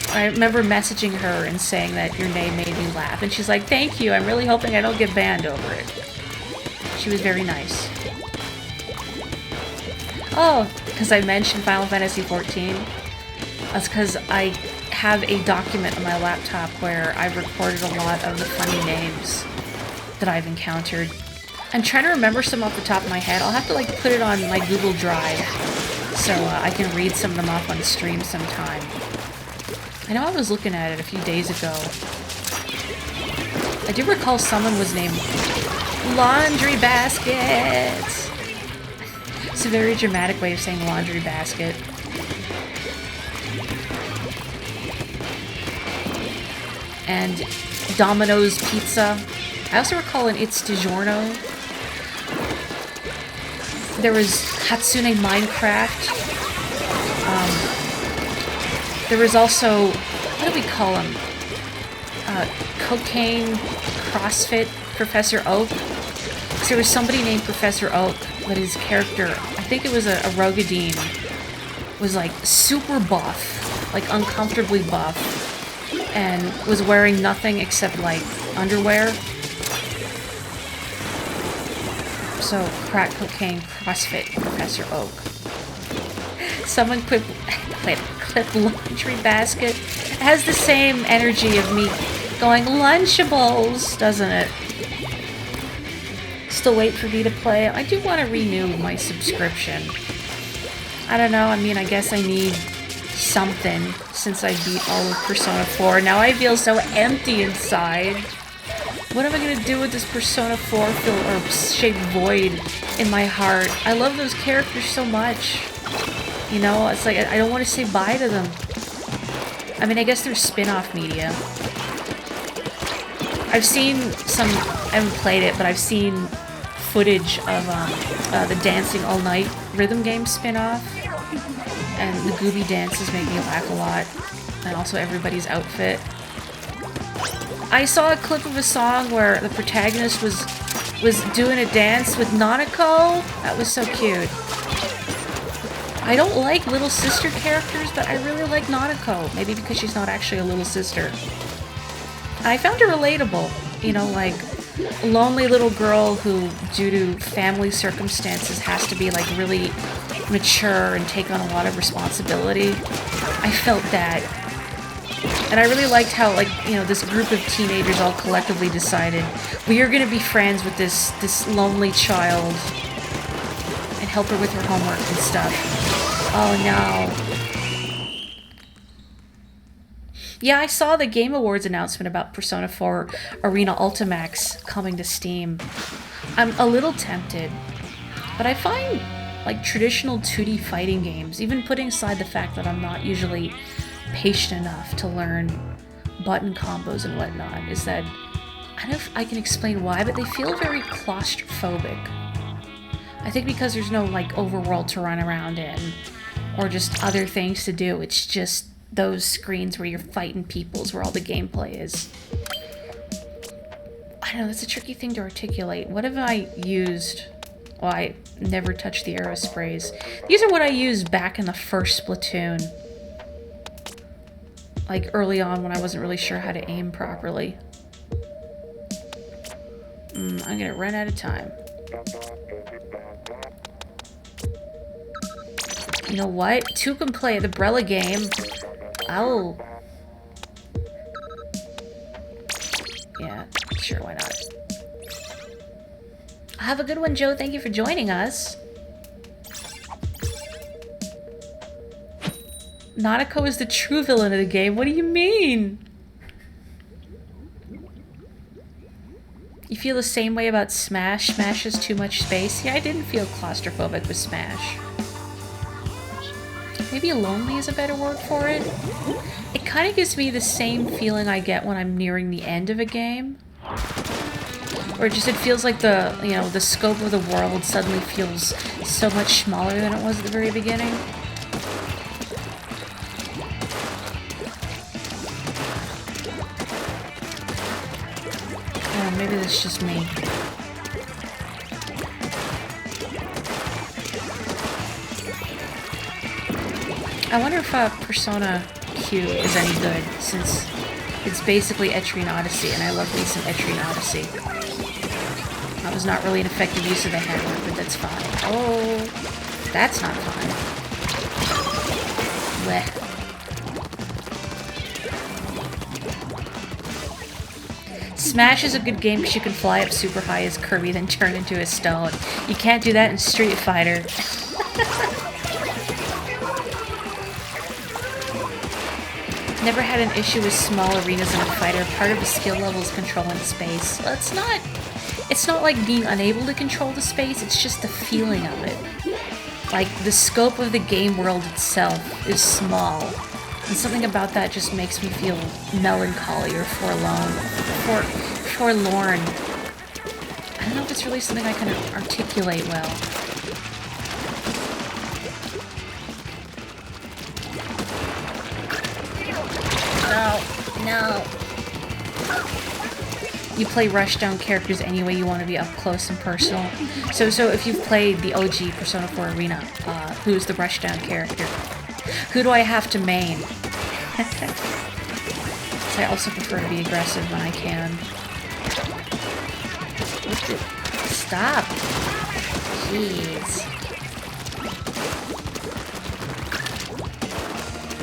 I remember messaging her and saying that your name made me laugh, and she's like, "Thank you, I'm really hoping I don't get banned over it." She was very nice. Oh, because I mentioned Final Fantasy XIV. That's because I have a document on my laptop where I've recorded a lot of the funny names that I've encountered. I'm trying to remember some off the top of my head. I'll have to, like, put it on my Google Drive so I can read some of them off on stream sometime. I know I was looking at it a few days ago. I do recall someone was named Laundry Basket. It's a very dramatic way of saying laundry basket. And Domino's Pizza. I also recall an It's DiGiorno. There was Hatsune Minecraft. There was also, what do we call him? Cocaine CrossFit Professor Oak. So there was somebody named Professor Oak, but his character, I think it was a Rogadine, was like super buff, like uncomfortably buff, and was wearing nothing except like underwear. So, crack cocaine, CrossFit, Professor Oak. Someone clip laundry basket. It has the same energy of me going, Lunchables, doesn't it? Still wait for me to play. I do want to renew my subscription. I don't know, I mean, I guess I need something since I beat all of Persona 4. Now I feel so empty inside. What am I gonna do with this Persona 4 shaped void in my heart? I love those characters so much. You know, it's like, I don't want to say bye to them. I mean, I guess there's spin-off media. I've seen some, I haven't played it, but I've seen footage of the Dancing All Night rhythm game spin-off. And the Gooby dances make me laugh a lot. And also everybody's outfit. I saw a clip of a song where the protagonist was doing a dance with Nanako. That was so cute. I don't like little sister characters, but I really like Nanako. Maybe because she's not actually a little sister. I found her relatable. You know, like, a lonely little girl who, due to family circumstances, has to be, like, really mature and take on a lot of responsibility. I felt that. And I really liked how, like, you know, this group of teenagers all collectively decided we are going to be friends with this lonely child and help her with her homework and stuff. Oh no. Yeah, I saw the Game Awards announcement about Persona 4 Arena Ultimax coming to Steam. I'm a little tempted, but I find, like, traditional 2D fighting games, even putting aside the fact that I'm not usually patient enough to learn button combos and whatnot, is that, I don't know if I can explain why, but they feel very claustrophobic. I think because there's no, like, overworld to run around in, or just other things to do. It's just those screens where you're fighting people is where all the gameplay is. I don't know, that's a tricky thing to articulate. What have I used? Well, I never touched the arrow sprays. These are what I used back in the first Splatoon. Like, early on when I wasn't really sure how to aim properly. I'm gonna run out of time. You know what? Two can play the Brella game. Oh. Yeah, sure, why not? Have a good one, Joe. Thank you for joining us. Nanako is the true villain of the game. What do you mean? You feel the same way about Smash? Smash has too much space? Yeah, I didn't feel claustrophobic with Smash. Maybe lonely is a better word for it. It kind of gives me the same feeling I get when I'm nearing the end of a game. Or just it feels like the, you know, the scope of the world suddenly feels so much smaller than it was at the very beginning. Oh, maybe that's just me. I wonder if Persona Q is any good, since it's basically Etrian Odyssey, and I love me some Etrian Odyssey. That was not really an effective use of the hammer, but that's fine. Oh, that's not fine. Blech. Smash is a good game because you can fly up super high as Kirby, then turn into a stone. You can't do that in Street Fighter. Never had an issue with small arenas in a fighter. Part of the skill level is controlling space. Well, it's not like being unable to control the space, it's just the feeling of it. Like, the scope of the game world itself is small. And something about that just makes me feel melancholy or forlorn. I don't know if it's really something I can articulate well. No. You play rushdown characters anyway you want to be up close and personal. So if you've played the OG Persona 4 Arena, who's the rushdown character? Who do I have to main? So I also prefer to be aggressive when I can. Stop. Jeez.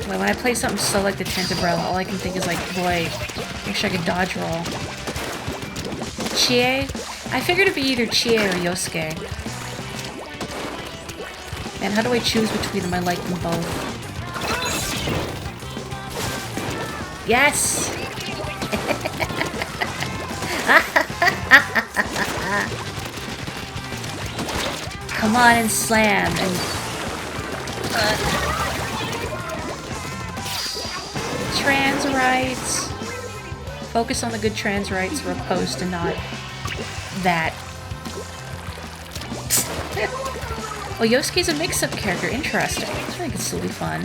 When I play something so like the Tentabella, all I can think is like, boy, I wish I could dodge roll. Chie? I figured it'd be either Chie or Yosuke. Man, how do I choose between them? I like them both. Yes! Come on and slam and... Trans rights. Focus on the good trans rights for a post and not that. Well, Yosuke's a mix-up character. Interesting. I think it's really fun.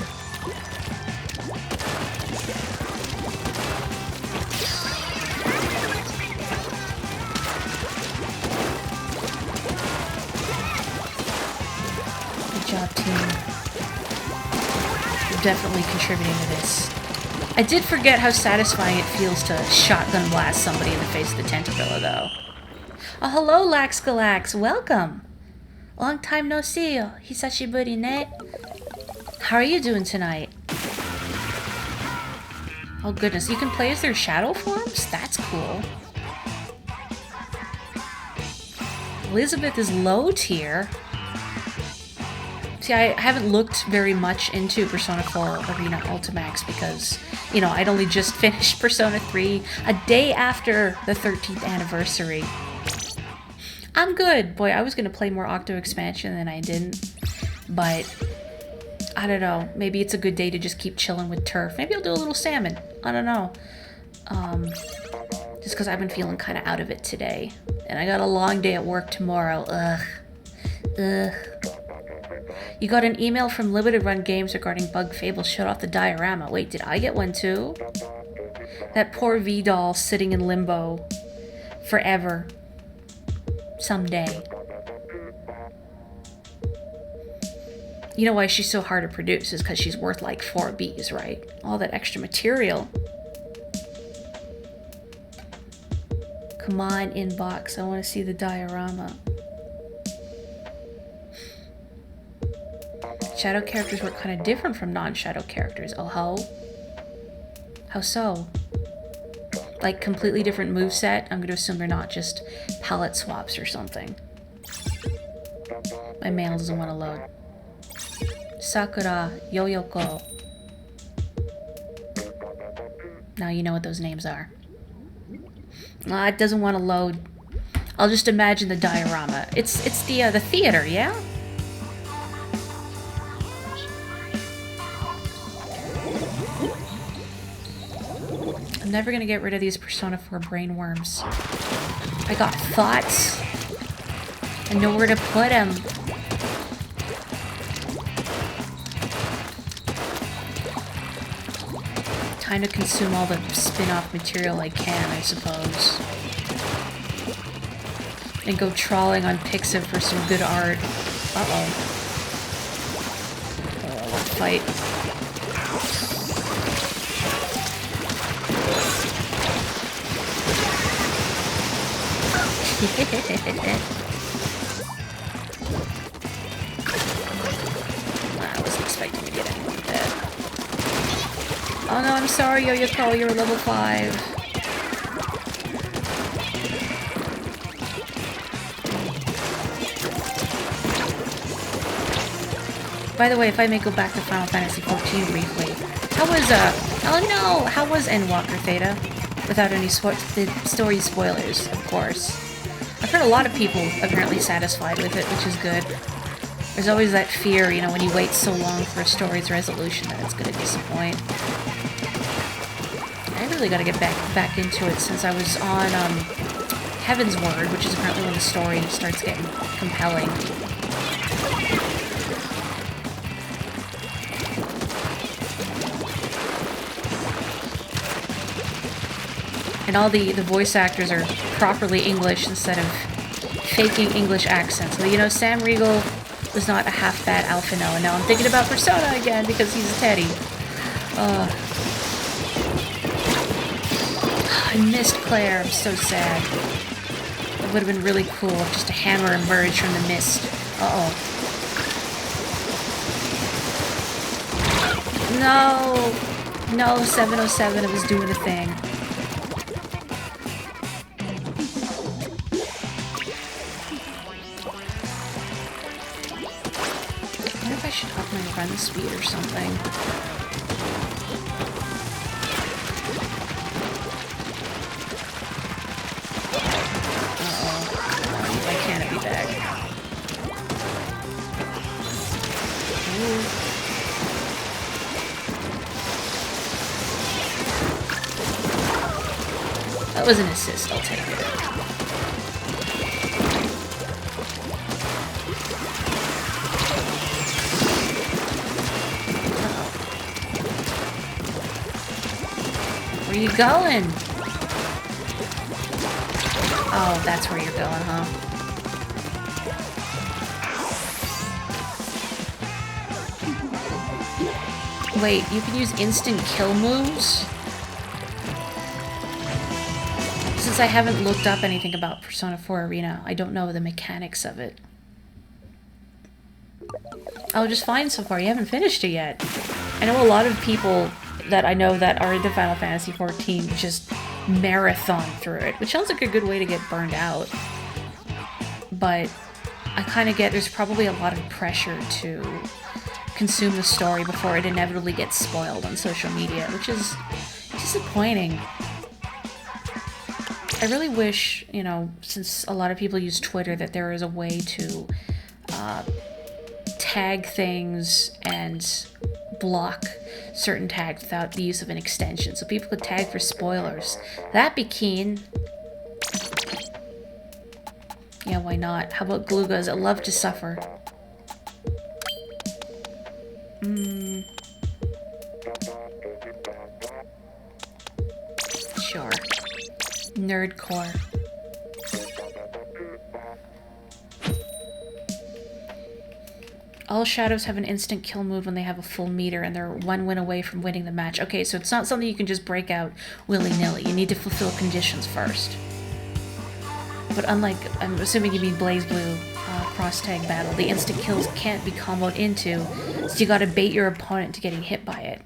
Good job, team. You're definitely contributing to this. I did forget how satisfying it feels to shotgun blast somebody in the face of the Tentabella, though. Oh, hello, Laxgalax. Welcome. Long time no see. Hisashiburi ne. How are you doing tonight? Oh, goodness. You can play as their shadow forms? That's cool. Elizabeth is low tier. See, I haven't looked very much into Persona 4 Arena Ultimax because, you know, I'd only just finished Persona 3 a day after the 13th anniversary. I'm good. Boy, I was going to play more Octo Expansion than I didn't. But, I don't know. Maybe it's a good day to just keep chilling with Turf. Maybe I'll do a little Salmon. I don't know. Just because I've been feeling kind of out of it today. And I got a long day at work tomorrow. Ugh. You got an email from Limited Run Games regarding Bug Fable shut off the diorama. Wait, did I get one too? That poor V-doll sitting in limbo. Forever. Someday. You know why she's so hard to produce is because she's worth like 4 Bs, right? All that extra material. Come on, inbox. I want to see the diorama. Shadow characters were kind of different from non-shadow characters. Oh, how? How so? Like, completely different moveset? I'm going to assume they're not just palette swaps or something. My mail doesn't want to load. Sakura, Yoyoko. Now you know what those names are. It doesn't want to load. I'll just imagine the diorama. It's the theater, yeah? I'm never gonna get rid of these Persona 4 brain worms. I got thoughts. I know where to put them. Time to consume all the spin-off material I can, I suppose. And go trawling on Pixiv for some good art. Uh-oh. Oh, let's fight. I wasn't expecting to get anyone dead. Oh no, I'm sorry, Yoyoko, you're level 5. By the way, if I may go back to Final Fantasy XIV briefly, how was Endwalker Theta? Without any story spoilers, of course. I've heard a lot of people apparently satisfied with it, which is good. There's always that fear, you know, when you wait so long for a story's resolution that it's going to disappoint. I really got to get back into it since I was on Heaven's Word, which is apparently when the story starts getting compelling. And all the voice actors are properly English instead of faking English accents. So, you know, Sam Riegel was not a half-bad alpha no. And now I'm thinking about Persona again because he's a teddy. I missed Claire. I'm so sad. It would have been really cool if just a hammer emerged from the mist. Uh-oh. No! No, 707, it was doing a thing. I wonder if I should up my run speed or something. I can't be back. Ooh. That was an assist, I'll take it. Uh-oh. Where are you going? Oh, that's where you're going, huh? Wait, you can use instant kill moves? Since I haven't looked up anything about Persona 4 Arena, I don't know the mechanics of it. Oh, just fine so far. You haven't finished it yet. I know a lot of people that I know that are into Final Fantasy XIV just marathon through it, which sounds like a good way to get burned out. But I kind of get there's probably a lot of pressure to consume the story before it inevitably gets spoiled on social media, which is disappointing. I really wish, you know, since a lot of people use Twitter, that there is a way to tag things and block certain tags without the use of an extension, so people could tag for spoilers. That'd be keen. Yeah, why not? How about Glugas? I love to suffer. Sure. Nerdcore. All shadows have an instant kill move when they have a full meter, and they're one win away from winning the match. Okay, so it's not something you can just break out willy-nilly. You need to fulfill conditions first. But unlike, I'm assuming you mean Blaze Blue cross-tag battle, the instant kills can't be comboed into, so you gotta bait your opponent to getting hit by it.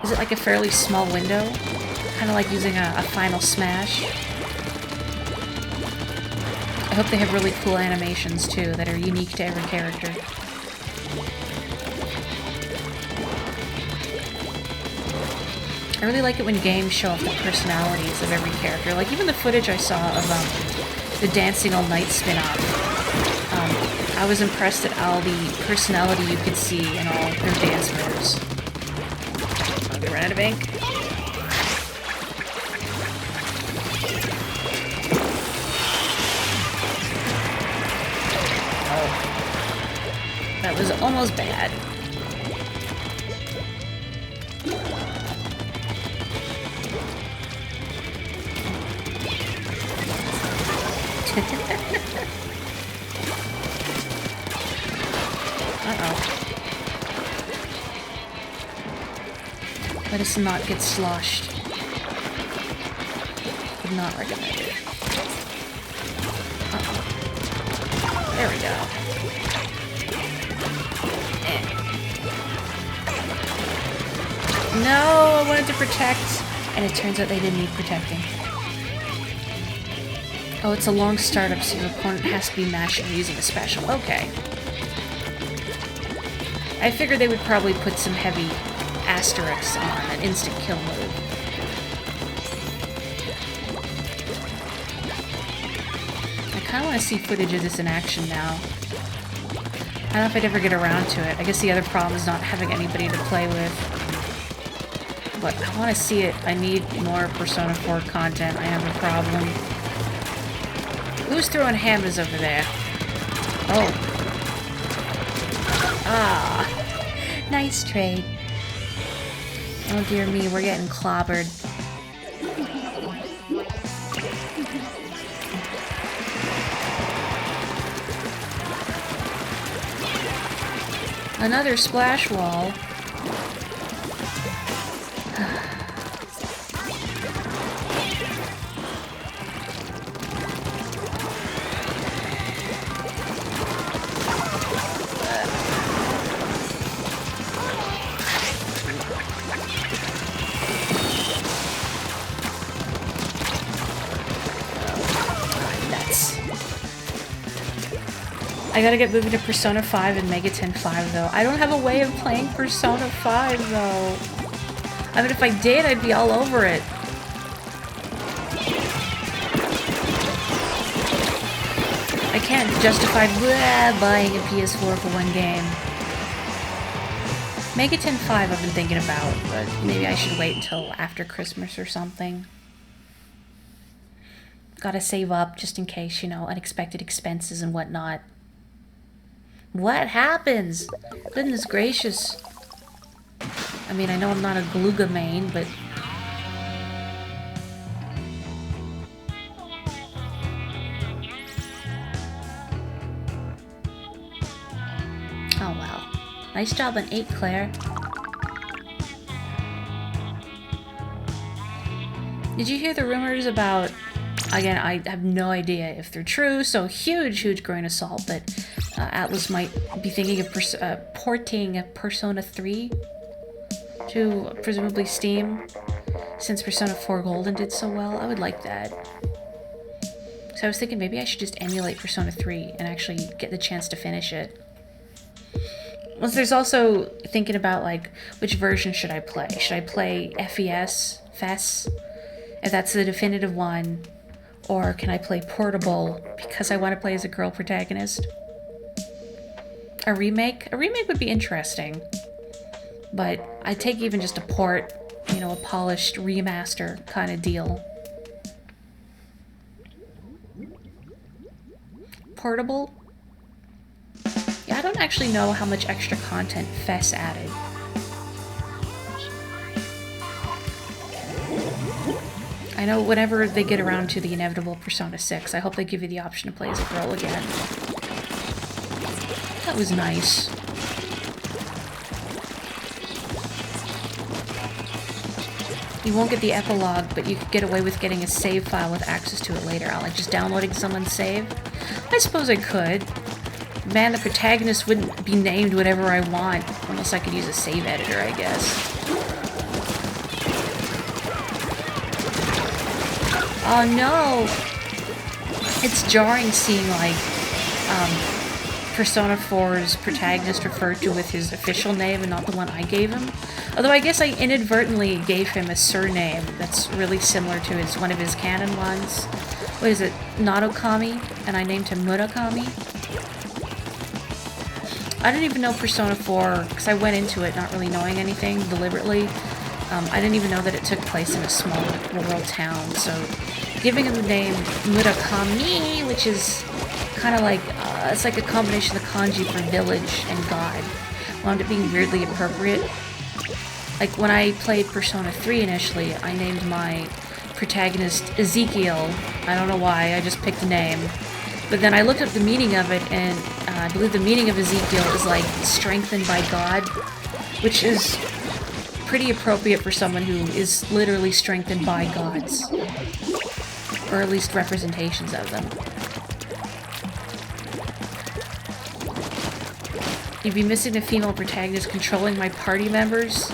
Is it like a fairly small window? Kind of like using a final smash? I hope they have really cool animations, too, that are unique to every character. I really like it when games show off the personalities of every character. Like, even the footage I saw of the Dancing All Night spin-off. I was impressed at all the personality you could see in all their dance moves. I'm gonna run out of ink. Oh. That was almost bad. Uh-oh. Let us not get sloshed. Would not recommend it. Uh-oh. There we go. No, I wanted to protect. And it turns out they didn't need protecting. Oh, it's a long startup, so your opponent has to be mashing using a special. Okay. I figured they would probably put some heavy asterisks on an instant kill move. I kind of want to see footage of this in action now. I don't know if I'd ever get around to it. I guess the other problem is not having anybody to play with. But I want to see it. I need more Persona 4 content. I have a problem. Who's throwing hammers over there? Oh. Ah. Nice trade. Oh dear me, we're getting clobbered. Another splash wall. I gotta get moving to Persona 5 and Megaten 5 though. I don't have a way of playing Persona 5 though. I mean, if I did, I'd be all over it. I can't justify buying a PS4 for one game. Megaten 5 I've been thinking about, but maybe I should wait until after Christmas or something. Gotta save up just in case, you know, unexpected expenses and whatnot. What happens? Goodness gracious. I mean, I know I'm not a Galuga main, but... Oh, wow. Nice job on 8, Claire. Did you hear the rumors about... Again, I have no idea if they're true, so huge grain of salt, but... Atlas might be thinking of porting Persona 3 to presumably Steam, since Persona 4 Golden did so well. I would like that. So I was thinking maybe I should just emulate Persona 3 and actually get the chance to finish it. Well, there's also thinking about, like, which version should I play? Should I play FES, if that's the definitive one, or can I play Portable because I want to play as a girl protagonist? A remake? A remake would be interesting, but I'd take even just a port, you know, a polished remaster kind of deal. Portable? Yeah, I don't actually know how much extra content FES added. I know whenever they get around to the inevitable Persona 6, I hope they give you the option to play as a girl again. That was nice. You won't get the epilogue, but you could get away with getting a save file with access to it later. Like just downloading someone's save. I suppose I could. Man, the protagonist wouldn't be named whatever I want, unless I could use a save editor, I guess. Oh no! It's jarring seeing, like, Persona 4's protagonist referred to with his official name and not the one I gave him. Although I guess I inadvertently gave him a surname that's really similar to one of his canon ones. What is it? Nadokami? And I named him Murakami? I didn't even know Persona 4, because I went into it not really knowing anything deliberately. I didn't even know that it took place in a small rural town, so giving him the name Murakami, which is kind of like, it's like a combination of the kanji for village and god, wound up being weirdly appropriate. Like, when I played Persona 3 initially, I named my protagonist Ezekiel. I don't know why, I just picked a name. But then I looked up the meaning of it, and I believe the meaning of Ezekiel is like, strengthened by God, which is pretty appropriate for someone who is literally strengthened by gods. Or at least representations of them. You'd be missing a female protagonist controlling my party members?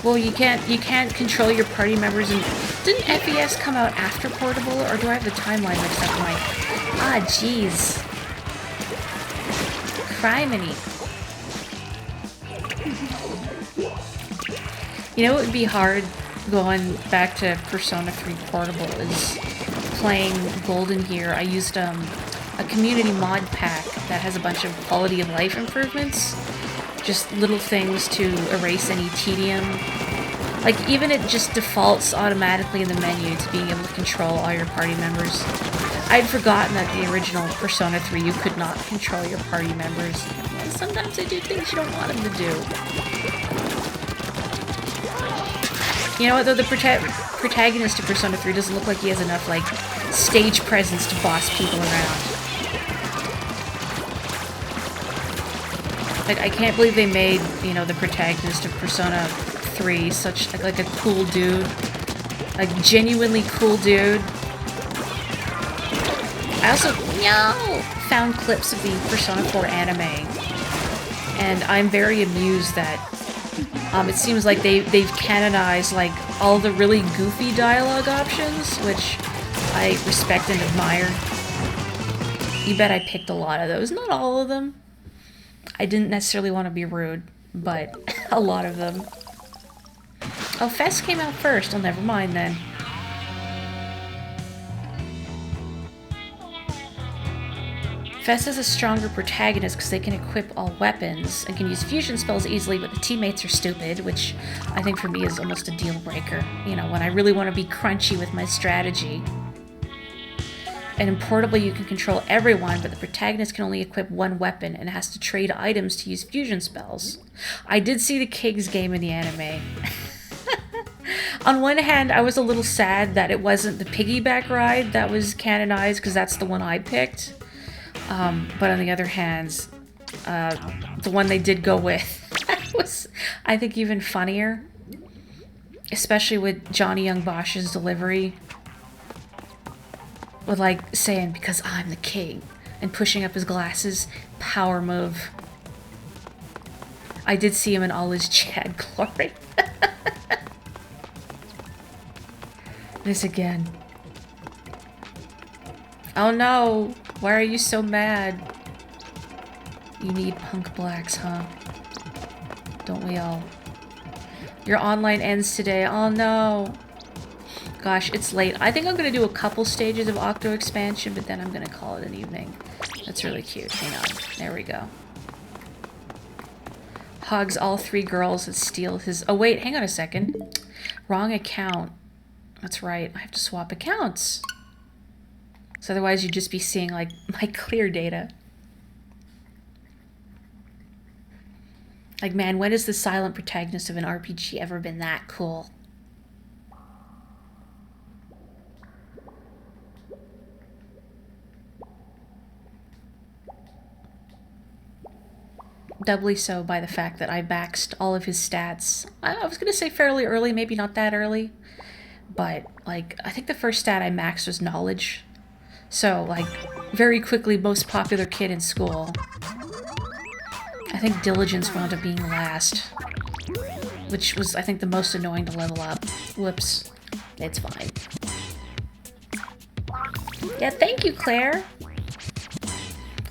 Well, you can't control your party members, and didn't FES come out after Portable, or do I have the timeline mixed up? Ah, jeez. Criminy. You know what would be hard going back to Persona 3 Portable is playing Golden here. I used a community mod pack that has a bunch of quality of life improvements. Just little things to erase any tedium. Like, even it just defaults automatically in the menu to being able to control all your party members. I'd forgotten that the original Persona 3 you could not control your party members. And sometimes they do things you don't want them to do. You know what, though, the protagonist of Persona 3 doesn't look like he has enough, like, stage presence to boss people around. Like, I can't believe they made, you know, the protagonist of Persona 3 such, like a cool dude. A genuinely cool dude. I also, found clips of the Persona 4 anime. And I'm very amused that it seems like they've canonized, like, all the really goofy dialogue options, which I respect and admire. You bet I picked a lot of those. Not all of them. I didn't necessarily want to be rude, but a lot of them. Oh, Fest came out first. Oh, never mind then. Fest is a stronger protagonist because they can equip all weapons and can use fusion spells easily, but the teammates are stupid, which I think for me is almost a deal breaker. You know, when I really want to be crunchy with my strategy. And in Portable, you can control everyone, but the protagonist can only equip one weapon and has to trade items to use fusion spells. I did see the Kig's game in the anime. On one hand, I was a little sad that it wasn't the piggyback ride that was canonized, because that's the one I picked. But on the other hand, the one they did go with was, I think, even funnier. Especially with Johnny Young Bosch's delivery. With, like, saying, because I'm the king, and pushing up his glasses. Power move. I did see him in all his Chad glory. This again. Oh no! Why are you so mad? You need punk blacks, huh? Don't we all? Your online ends today. Oh no! Gosh, it's late. I think I'm gonna do a couple stages of Octo expansion, but then I'm gonna call it an evening. That's really cute. Hang on. There we go. Hogs all 3 girls and steals his... Oh wait, hang on a second. Wrong account. That's right. I have to swap accounts. So otherwise you'd just be seeing, like, my clear data. Like, man, when has the silent protagonist of an RPG ever been that cool? Doubly so by the fact that I maxed all of his stats. I was gonna say fairly early, maybe not that early. But, like, I think the first stat I maxed was knowledge. So, like, very quickly, most popular kid in school. I think diligence wound up being last. Which was, I think, the most annoying to level up. Whoops. It's fine. Yeah, thank you, Claire!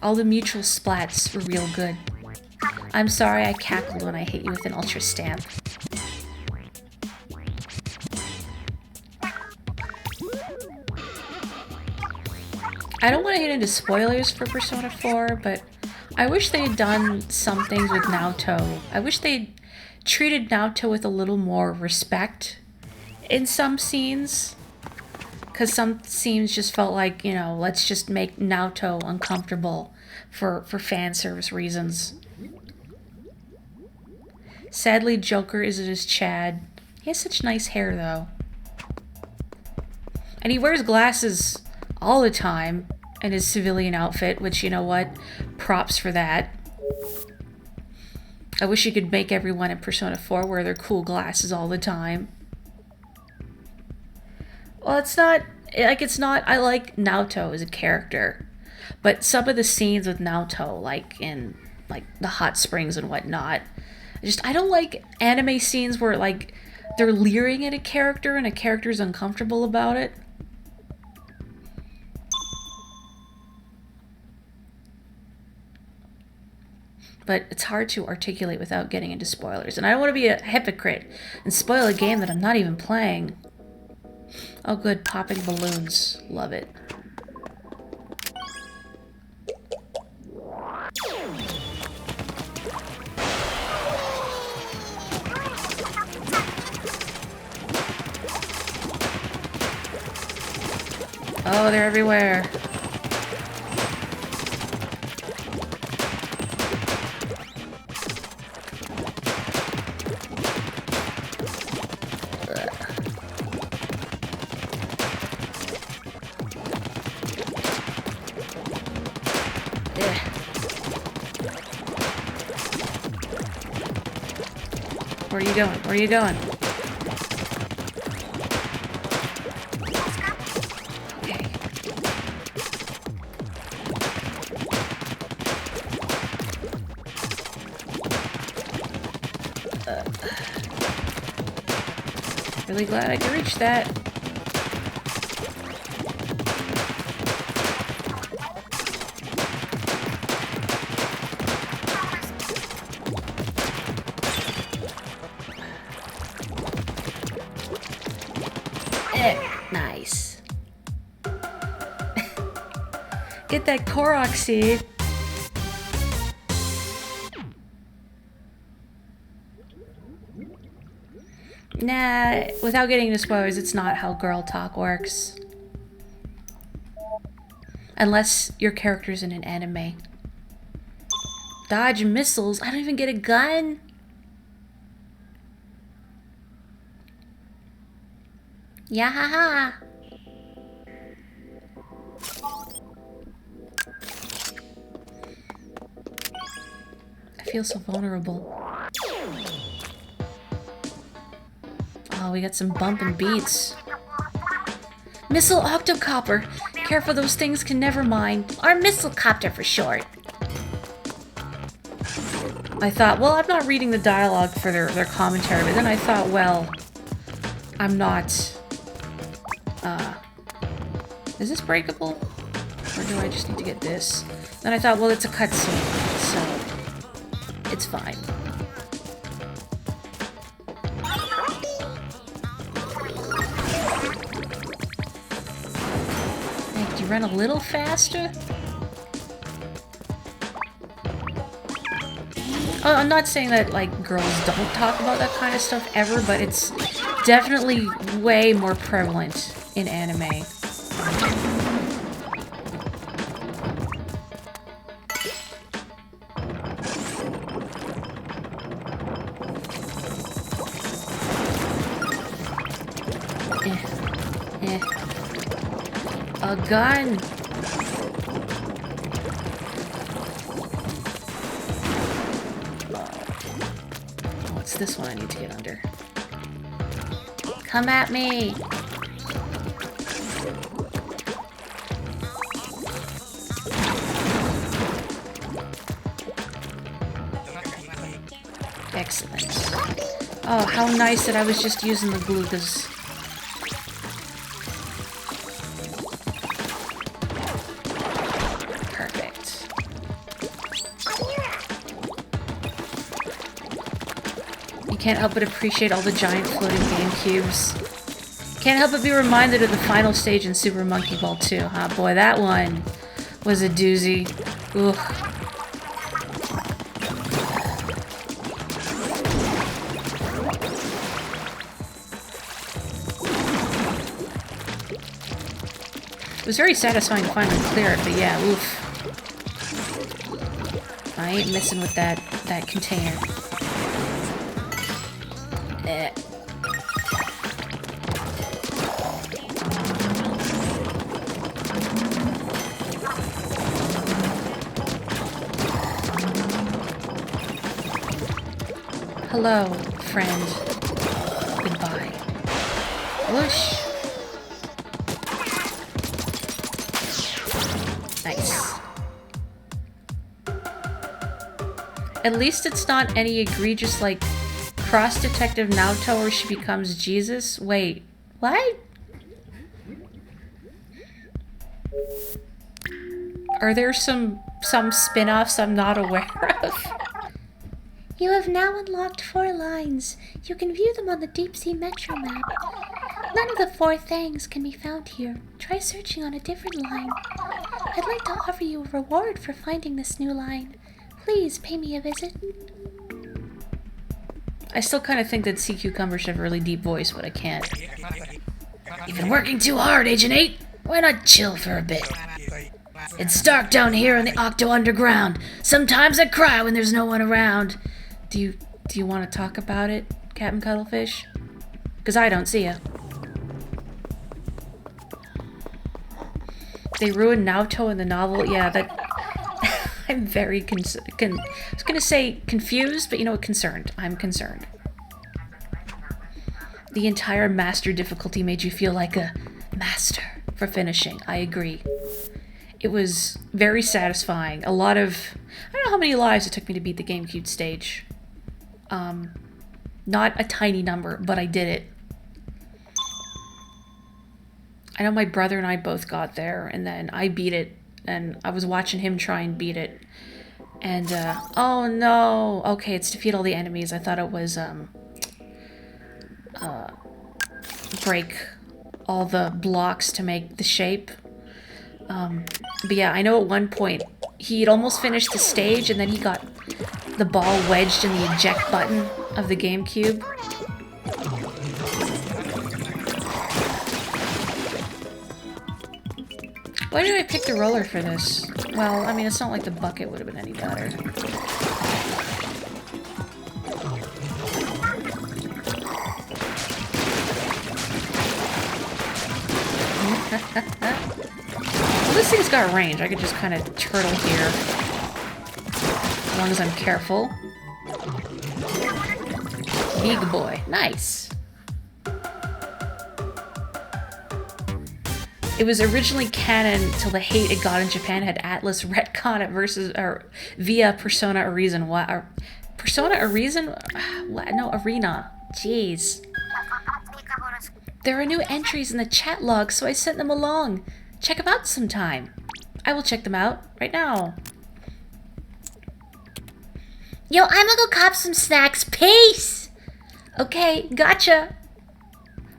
All the mutual splats were real good. I'm sorry I cackled when I hit you with an ultra stamp. I don't want to get into spoilers for Persona 4, but I wish they had done some things with Naoto. I wish they'd treated Naoto with a little more respect in some scenes. Because some scenes just felt like, you know, let's just make Naoto uncomfortable for fan service reasons. Sadly, Joker isn't as Chad. He has such nice hair, though. And he wears glasses all the time in his civilian outfit, which, you know what? Props for that. I wish you could make everyone in Persona 4 wear their cool glasses all the time. Well, it's not... I like Naoto as a character. But some of the scenes with Naoto, like in, like, the hot springs and whatnot... I don't like anime scenes where, like, they're leering at a character and a character's uncomfortable about it. But it's hard to articulate without getting into spoilers. And I don't want to be a hypocrite and spoil a game that I'm not even playing. Oh good, popping balloons. Love it. Oh, they're everywhere. Where are you going? Where are you going? Okay. Really glad I could reach that. Nice. Get that Korok seed. Nah, without getting into spoilers, it's not how girl talk works. Unless your character's in an anime. Dodge missiles? I don't even get a gun? Yahaha! I feel so vulnerable. Oh, we got some bumping beats. Missile Octocopter! Care for those things can never mind. Or Missile Copter for short. I thought, well, I'm not reading the dialogue for their commentary, but then I thought, well, I'm not... is this breakable? Or do I just need to get this? Then I thought, well, it's a cutscene, so it's fine. Hey, could you run a little faster? Oh, I'm not saying that, like, girls don't talk about that kind of stuff ever, but it's definitely way more prevalent in anime. A gun! Oh, it's this one I need to get under. Come at me! Excellent. Oh, how nice that I was just using the glue, because... Perfect. You can't help but appreciate all the giant floating game cubes. Can't help but be reminded of the final stage in Super Monkey Ball 2, huh? Boy, that one was a doozy. Ugh. It was very satisfying to finally clear it, but yeah, oof. I ain't messing with that container. Eh. Hello, friend. Goodbye. Whoosh. Nice. At least it's not any egregious, like, cross-detective Naruto where she becomes Jesus. Wait, what? Are there some spin-offs I'm not aware of? You have now unlocked 4 lines. You can view them on the Deep Sea Metro map. None of the 4 things can be found here. Try searching on a different line. I'd like to offer you a reward for finding this new line. Please pay me a visit. I still kind of think that Sea Cucumber should have a really deep voice, but I can't. You've been working too hard, Agent 8. Why not chill for a bit? It's dark down here in the Octo Underground. Sometimes I cry when there's no one around. Do you want to talk about it, Captain Cuttlefish? Because I don't see ya. They ruined Naruto in the novel? Yeah, that... I'm very I was gonna say confused, but you know what? Concerned. I'm concerned. The entire master difficulty made you feel like a master for finishing. I agree. It was very satisfying. A lot of... I don't know how many lives it took me to beat the GameCube stage. Not a tiny number, but I did it. I know my brother and I both got there, and then I beat it, and I was watching him try and beat it. And, oh no! Okay, it's defeat all the enemies. I thought it was, break all the blocks to make the shape. But yeah, I know at one point he'd almost finished the stage and then he got the ball wedged in the eject button of the GameCube. Why did I pick the roller for this? Well, I mean, it's not like the bucket would have been any better. Well, this thing's got range. I could just kind of turtle here. As long as I'm careful. Big boy. Nice. It was originally canon till the hate it got in Japan had Atlas retcon it versus or via Persona Arisen. What? Persona Arisen? What? No, Arena. Jeez. There are new entries in the chat log, so I sent them along. Check them out sometime. I will check them out right now. Yo, I'm gonna go cop some snacks. Peace! Okay, gotcha.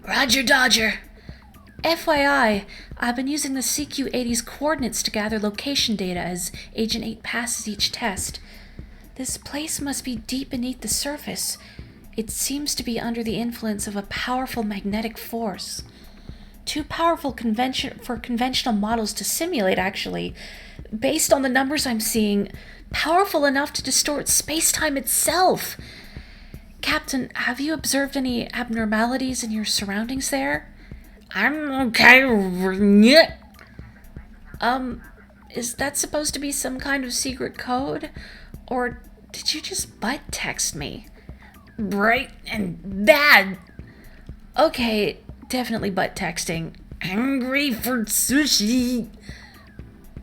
Roger Dodger. FYI, I've been using the CQ-80's coordinates to gather location data as Agent 8 passes each test. This place must be deep beneath the surface. It seems to be under the influence of a powerful magnetic force. Too powerful for conventional models to simulate, actually. Based on the numbers I'm seeing, powerful enough to distort space-time itself. Captain, have you observed any abnormalities in your surroundings there? I'm okay. Is that supposed to be some kind of secret code? Or did you just butt text me? Bright and bad. Okay, definitely butt texting. Angry for sushi.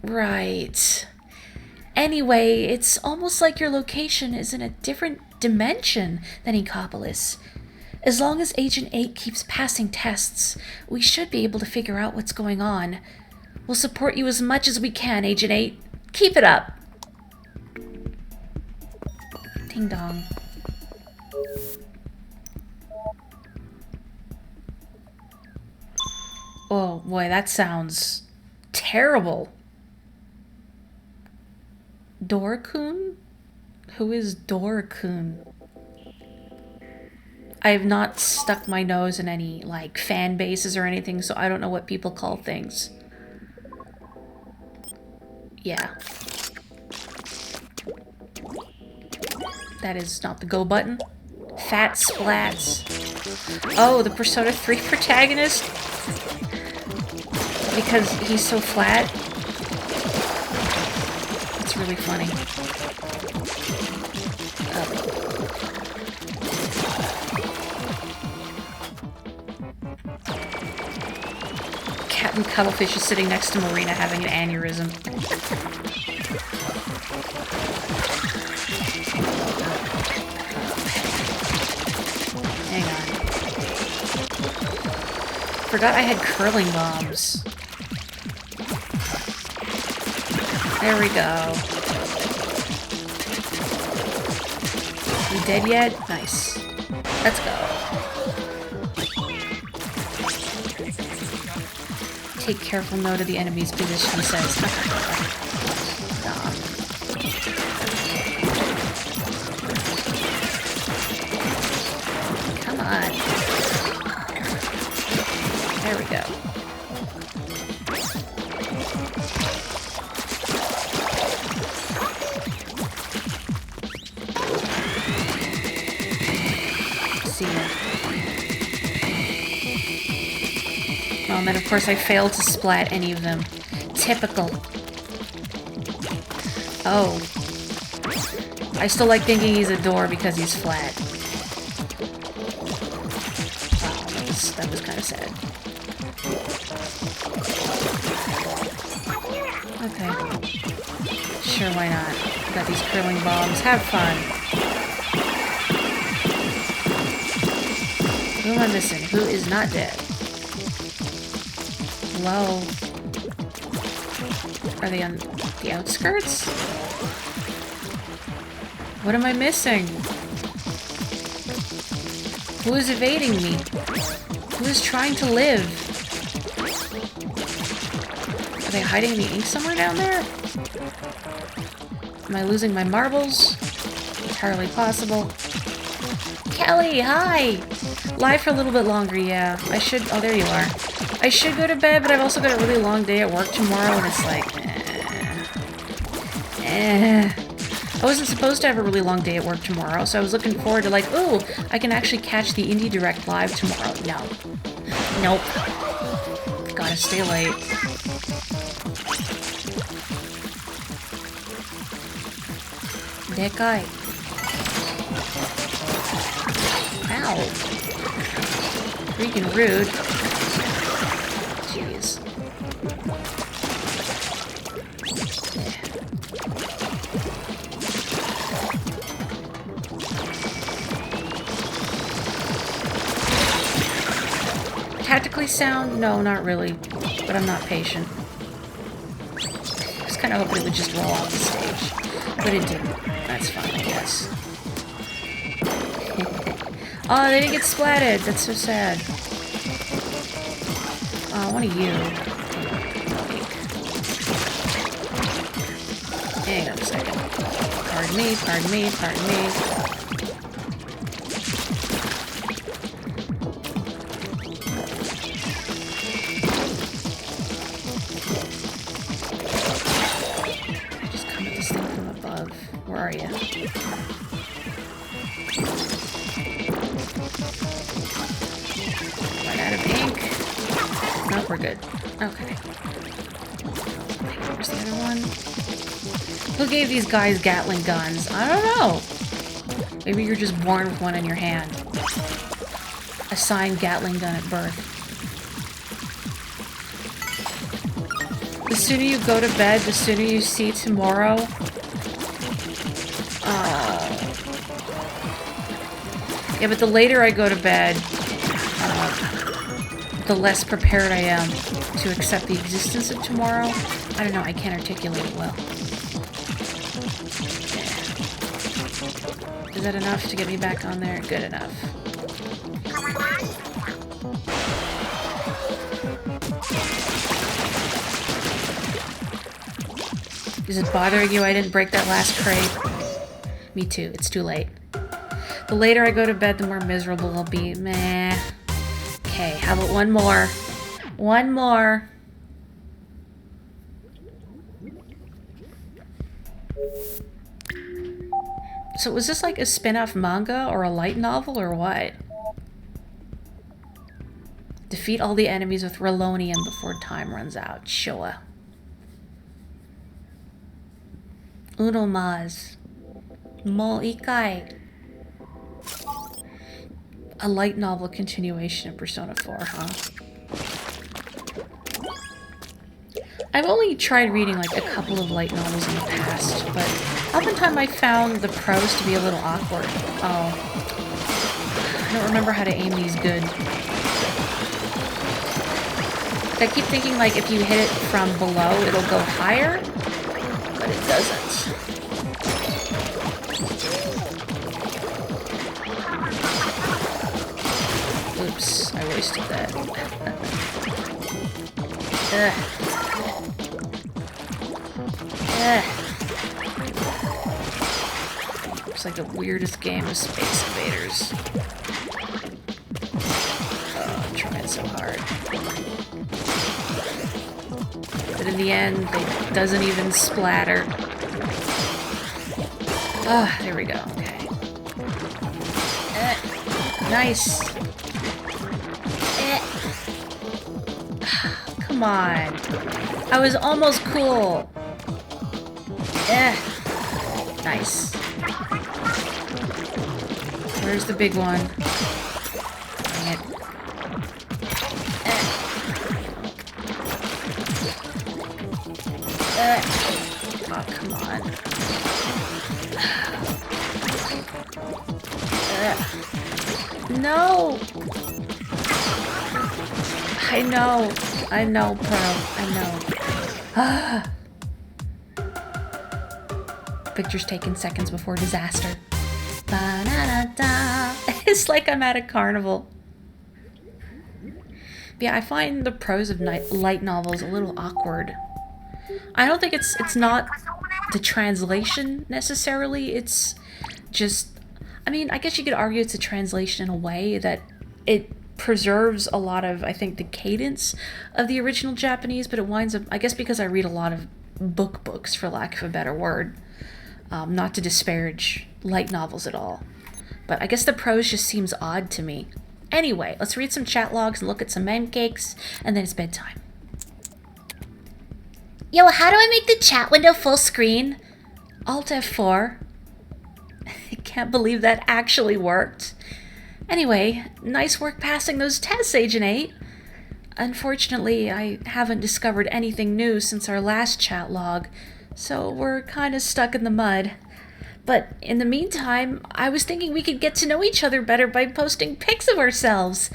Right. Anyway, it's almost like your location is in a different dimension than Ecopolis. As long as Agent 8 keeps passing tests, we should be able to figure out what's going on. We'll support you as much as we can, Agent 8. Keep it up. Ding dong. Oh boy, that sounds terrible. Dorkun? Who is Dorkun? I have not stuck my nose in any, like, fan bases or anything, so I don't know what people call things. Yeah. That is not the go button. Fat splats. Oh, the Persona 3 protagonist? Because he's so flat? It's really funny. Captain Cuttlefish is sitting next to Marina having an aneurysm. Hang on. Forgot I had curling bombs. There we go. You dead yet? Nice. Let's go. Take careful note of the enemy's position, he says. Come on. There we go. See ya. Oh, and then of course I failed to splat any of them. Typical. Oh. I still like thinking he's a door because he's flat. Wow. That was kind of sad. Okay. Sure, why not? Got these curling bombs. Have fun. Who am I missing? Who is not dead? Hello? Are they on the outskirts? What am I missing? Who is evading me? Who is trying to live? Are they hiding the ink somewhere down there? Am I losing my marbles? Entirely possible. Kelly, hi! Live for a little bit longer, yeah. I should... Oh, there you are. I should go to bed, but I've also got a really long day at work tomorrow, and it's like... I wasn't supposed to have a really long day at work tomorrow, so I was looking forward to like, ooh, I can actually catch the Indie Direct live tomorrow. No. Nope. Gotta stay late. That guy. Ow. Freaking rude. Jeez. Tactically sound? No, not really. But I'm not patient. Just kind of hoping it would just roll off the stage. But it didn't. That's fine, I guess. Oh, they didn't get splatted. That's so sad. Oh, one of you. Hang on a second. Pardon me, pardon me, pardon me. Where are you? Run out of ink? Nope, we're good. Okay. Where's the other one? Who gave these guys Gatling guns? I don't know. Maybe you're just born with one in your hand. Assigned Gatling gun at birth. The sooner you go to bed, the sooner you see tomorrow. Yeah, but the later I go to bed, the less prepared I am to accept the existence of tomorrow. I don't know, I can't articulate it well. Is that enough to get me back on there? Good enough. Is it bothering you I didn't break that last crate? Me too, it's too late. The later I go to bed, the more miserable I'll be. Meh. Okay, how about one more? One more. So was this like a spin-off manga or a light novel or what? Defeat all the enemies with Relonium before time runs out. Sure. Uno mas. Mo ikai. A light novel continuation of Persona 4, huh? I've only tried reading like a couple of light novels in the past, but oftentimes I found the prose to be a little awkward. Oh. I don't remember how to aim these good. I keep thinking like if you hit it from below, it'll go higher, but it doesn't. Oops, I wasted that. Looks like the weirdest game of Space Invaders. Oh, I'm trying so hard. But in the end, it doesn't even splatter. Ah, there we go. Okay. Nice. Come on. I was almost cool. Nice. Where's the big one? Dang it. Oh, come on. No! I know, Pearl. I know. Picture's taken seconds before disaster. Ba-da-da-da. It's like I'm at a carnival. Yeah, I find the prose of light novels a little awkward. I don't think it's not the translation necessarily. It's just, I mean, I guess you could argue it's a translation in a way that it preserves a lot of, I think, the cadence of the original Japanese, but it winds up, I guess because I read a lot of books, for lack of a better word, not to disparage light novels at all. But I guess the prose just seems odd to me. Anyway, let's read some chat logs and look at some pancakes, and then it's bedtime. Yo, how do I make the chat window full screen? Alt F4. I can't believe that actually worked. Anyway, nice work passing those tests, Agent 8. Unfortunately, I haven't discovered anything new since our last chat log, so we're kind of stuck in the mud. But in the meantime, I was thinking we could get to know each other better by posting pics of ourselves.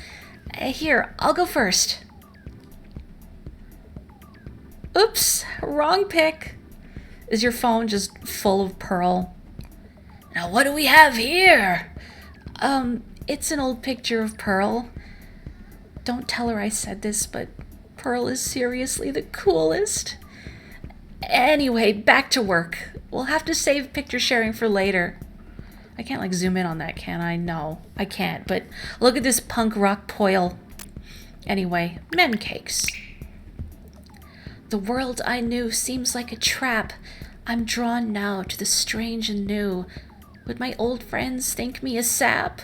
Here, I'll go first. Oops, wrong pic. Is your phone just full of Pearl? Now what do we have here? It's an old picture of Pearl. Don't tell her I said this, but Pearl is seriously the coolest. Anyway, back to work. We'll have to save picture sharing for later. I can't like zoom in on that, can I? No, I can't, but look at this punk rock poil. Anyway, mem cakes. The world I knew seems like a trap. I'm drawn now to the strange and new. Would my old friends think me a sap?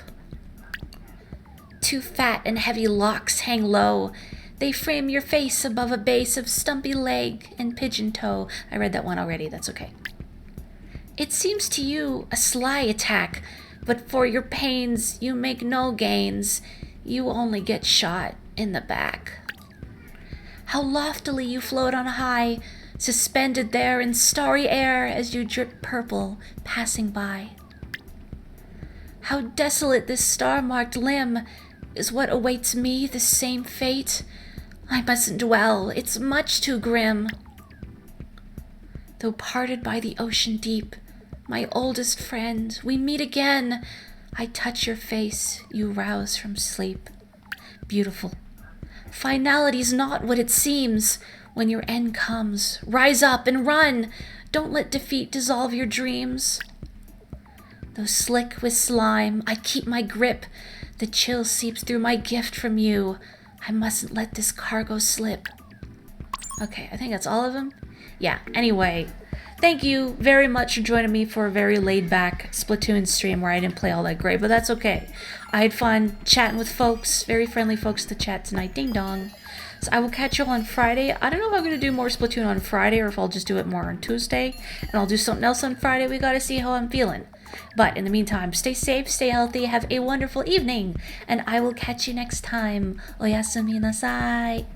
Two fat and heavy locks hang low. They frame your face above a base of stumpy leg and pigeon toe. I read that one already, that's okay. It seems to you a sly attack, but for your pains you make no gains. You only get shot in the back. How loftily you float on high, suspended there in starry air as you drip purple passing by. How desolate this star-marked limb. Is what awaits me the same fate? I mustn't dwell, it's much too grim. Though parted by the ocean deep, my oldest friend, we meet again. I touch your face, you rouse from sleep. Beautiful. Finality's not what it seems. When your end comes, rise up and run. Don't let defeat dissolve your dreams. Though slick with slime, I keep my grip. The chill seeps through my gift from you. I mustn't let this cargo slip. Okay, I think that's all of them. Yeah, anyway, thank you very much for joining me for a very laid-back Splatoon stream where I didn't play all that great, but that's okay. I had fun chatting with folks, very friendly folks to chat tonight. Ding dong. So I will catch you all on Friday. I don't know if I'm going to do more Splatoon on Friday or if I'll just do it more on Tuesday. And I'll do something else on Friday. We got to see how I'm feeling. But in the meantime, stay safe, stay healthy, have a wonderful evening. And I will catch you next time. Oyasumi nasai.